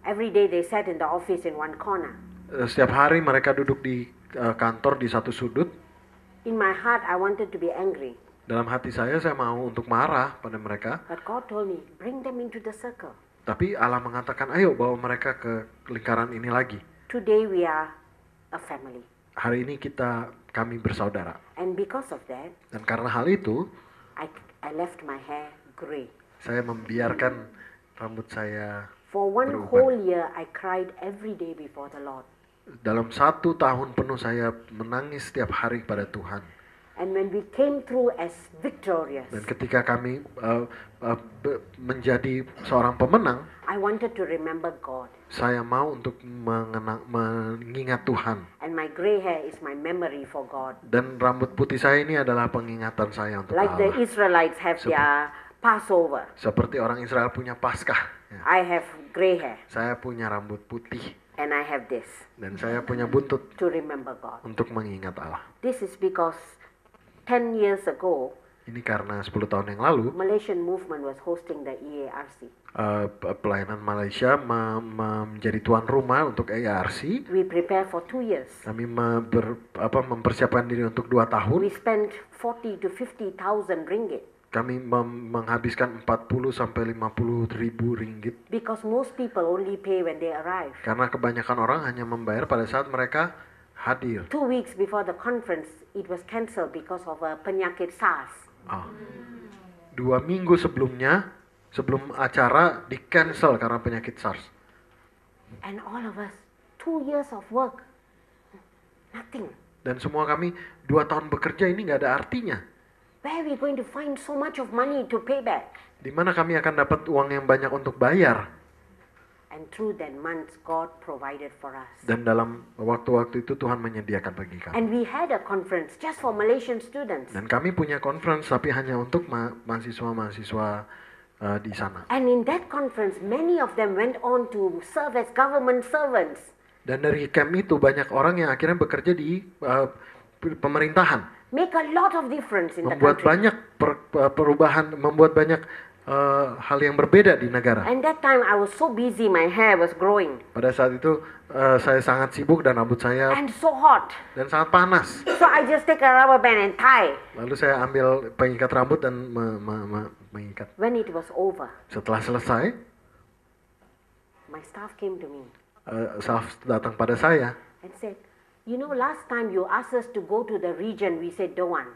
Every day they sat in the office in one corner. Setiap hari mereka duduk di kantor di satu sudut. In my heart, I wanted to be angry. Dalam hati saya mau untuk marah pada mereka. But God told me, bring them into the circle. Tapi Allah mengatakan, ayo bawa mereka ke lingkaran ini lagi. Today we are a family. Hari ini kami bersaudara. And because of that, Dan karena hal itu, I left my hair gray. saya membiarkan rambut saya For one beruban. whole year, I cried every day before the Lord. Dalam 1 tahun penuh saya menangis setiap hari pada Tuhan. And when we came through as victorious, Dan ketika kami menjadi seorang pemenang, I wanted to remember God. saya mau untuk mengingat Tuhan. And my gray hair is my memory for God. Dan rambut putih saya ini adalah pengingatan saya untuk Like the Allah. Israelites have their Passover, Seperti orang Israel punya Paskah. Ya. I have gray hair. Saya punya rambut putih. And I have this Dan saya punya buntut to remember God. untuk mengingat Allah. This is because 10 years ago, Ini karena 10 tahun yang lalu, Malaysian movement was hosting the EARC. pelayanan Malaysia menjadi tuan rumah untuk EARC. We prepare for 2 years. Kami mempersiapkan diri untuk 2 tahun. We spent 40 to 50,000 ringgit. Kami menghabiskan 40 sampai 50 ribu ringgit. Because most people only pay when they arrive. Karena kebanyakan orang hanya membayar pada saat mereka hadir. 2 weeks before the conference, it was cancelled because of a penyakit SARS. 2 minggu sebelumnya, sebelum acara di cancel karena penyakit SARS. And all of us, 2 years of work, nothing. Dan semua kami 2 tahun bekerja ini nggak ada artinya. Where are we going to find so much of money to pay back? Di mana kami akan dapat uang yang banyak untuk bayar? And through that months, God provided for us. Dan dalam waktu-waktu itu Tuhan menyediakan bagi kami. And we had a conference just for Malaysian students. Dan kami punya conference tapi hanya untuk mahasiswa-mahasiswa di sana. And in that conference, many of them went on to serve as government servants. Dan dari camp itu banyak orang yang akhirnya bekerja di pemerintahan. Make a lot of difference in the Membuat country. banyak perubahan, membuat banyak hal yang berbeda di negara. And that time I was so busy, my hair was growing. Pada saat itu saya sangat sibuk dan rambut saya And so hot. dan sangat panas. So I just take a rubber band and tie. Lalu saya ambil pengikat rambut dan mengikat. When it was over, Setelah selesai, my staff came to me staff datang pada saya. and said, you know, last time you asked us to go to the region, we said don't want.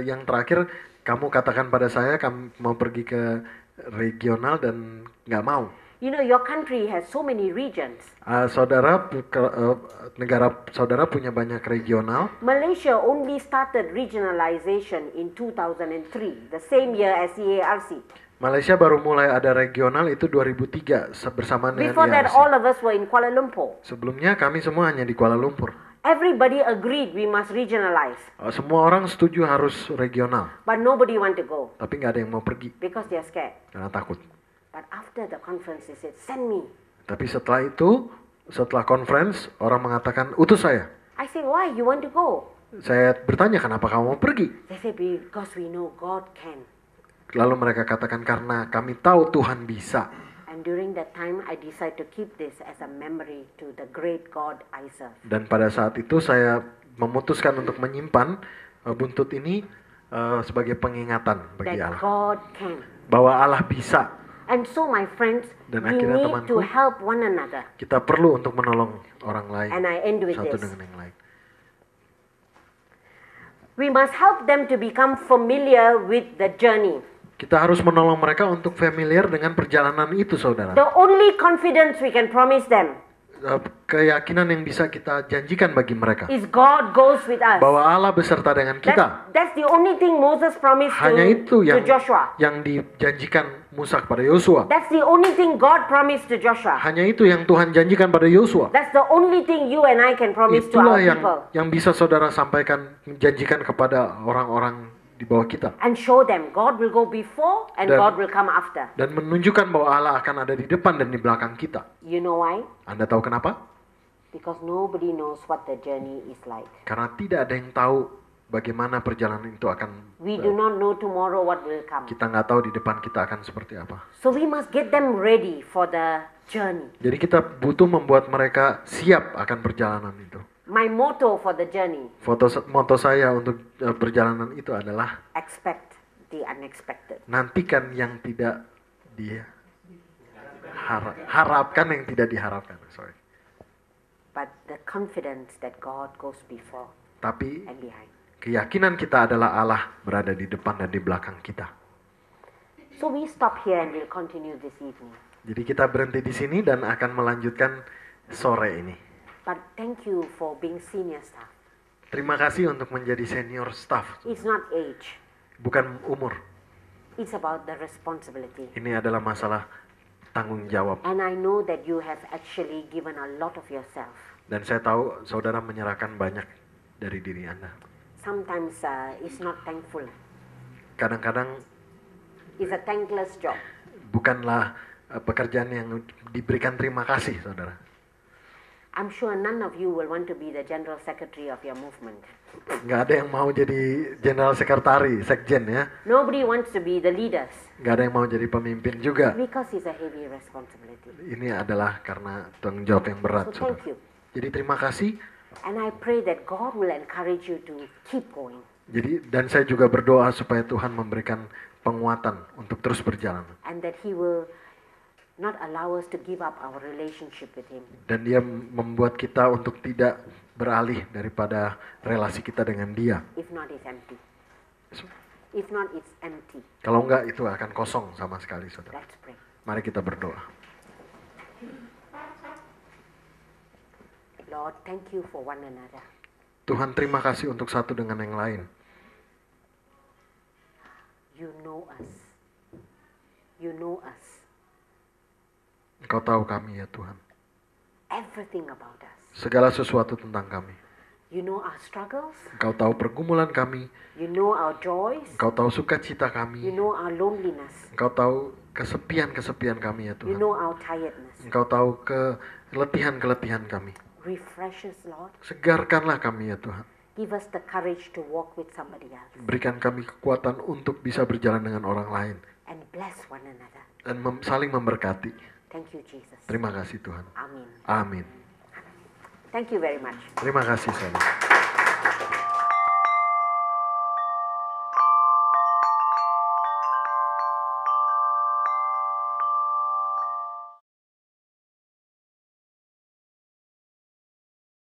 Yang terakhir kamu katakan pada saya kamu mau pergi ke regional dan nggak mau. You know, your country has so many regions. Negara saudara punya banyak regional. Malaysia only started regionalization in 2003, the same year as EARC. Malaysia baru mulai ada regional itu 2003 bersamaan dengan Before that, EARC. all of us were in Kuala Lumpur. Sebelumnya kami semua hanya di Kuala Lumpur. Everybody agreed we must regionalize, Semua orang setuju harus regional, but nobody want to go tapi nggak ada yang mau pergi because they are scared. karena takut. But after the conference, they said, send me. Tapi setelah itu, setelah conference, orang mengatakan utus saya. I said, why? You want to go? Saya bertanya kenapa kamu mau pergi? They said, because we know God can. Lalu mereka katakan karena kami tahu Tuhan bisa. And And during that time, I decided to keep this as a memory to the great God I serve. Dan pada saat itu saya memutuskan untuk menyimpan buntut ini sebagai pengingatan bagi That Allah. God can. Bahwa Allah bisa. And so my friends, Dan we akhirnya need temanku, to help one another. Kita perlu untuk menolong orang lain. And I end with Satu this. dengan yang lain. We must help them to become familiar with the journey. Kita harus menolong mereka untuk familiar dengan perjalanan itu, saudara. The only confidence we can promise them Keyakinan yang bisa kita janjikan bagi mereka. is God goes with us. Bahwa Allah beserta dengan kita. That's the only thing Moses promised Hanya itu to yang Joshua. yang dijanjikan Musa kepada Yosua. That's the only thing God promised to Joshua. Hanya itu yang Tuhan janjikan pada Yosua. That's the only thing you and I can promise to our Itulah people. yang bisa saudara sampaikan, janjikan kepada orang-orang di bawah kita. And show them God will go before and Dan- God will come after. Dan menunjukkan bahwa Allah akan ada di depan dan di belakang kita. You know why? Anda tahu kenapa? Because nobody knows what the journey is like. Karena tidak ada yang tahu bagaimana perjalanan itu akan. We do not know tomorrow what will come. Kita nggak tahu di depan kita akan seperti apa. So we must get them ready for the journey. Jadi kita butuh membuat mereka siap akan perjalanan itu. My motto for the journey, Moto saya untuk perjalanan itu adalah expect the unexpected. nantikan yang tidak harapkan yang tidak diharapkan. Sorry. But the confidence that God goes before Tapi and behind. keyakinan kita adalah Allah berada di depan dan di belakang kita. So we stop here and we'll continue this evening. Jadi kita berhenti di sini dan akan melanjutkan sore ini. But thank you for being senior staff. Terima kasih untuk menjadi senior staff. It's not age. Bukan umur. It's about the responsibility. Ini adalah masalah tanggung jawab. And I know that you have actually given a lot of yourself. Dan saya tahu saudara menyerahkan banyak dari diri Anda. Sometimes it's not thankful. Kadang-kadang It's a thankless job. bukanlah pekerjaan yang diberikan terima kasih, saudara. I'm sure none of you will want to be the general secretary of your movement. Nggak ada yang mau jadi general sekretari, sekjen ya. Nobody wants to be the leaders. Nggak ada yang mau jadi pemimpin juga. Because it's a heavy responsibility. Ini adalah karena tanggung jawab yang berat, So thank saudara. you. Jadi terima kasih. And I pray that God will encourage you to keep going. Jadi dan saya juga berdoa supaya Tuhan memberikan penguatan untuk terus berjalan. And that He will not allow us to give up our relationship with Him. Dan dia membuat kita untuk tidak beralih daripada relasi kita dengan dia. If not, it's empty. If not, it's empty. Kalau enggak itu akan kosong sama sekali, saudara. Let's pray. Mari kita berdoa. Lord, thank you for one another. Tuhan, terima kasih untuk satu dengan yang lain. You know us. You know us. Engkau tahu kami ya Tuhan. Everything about us. Segala sesuatu tentang kami. You know our struggles. Engkau tahu pergumulan kami. You know our joys. Engkau tahu sukacita You kami. know our loneliness. Engkau tahu kesepian-kesepian kami ya You Tuhan. know our tiredness. Engkau tahu keletihan-keletihan kami. Refresh us, Lord. Segarkanlah kami ya Tuhan. Give us the courage to walk with somebody else. Berikan kami kekuatan untuk bisa berjalan dengan orang lain. And bless one another. Dan saling memberkati. Thank you, Jesus. Terima kasih Tuhan. Amin. Amin. Thank you very much. Terima kasih saudara.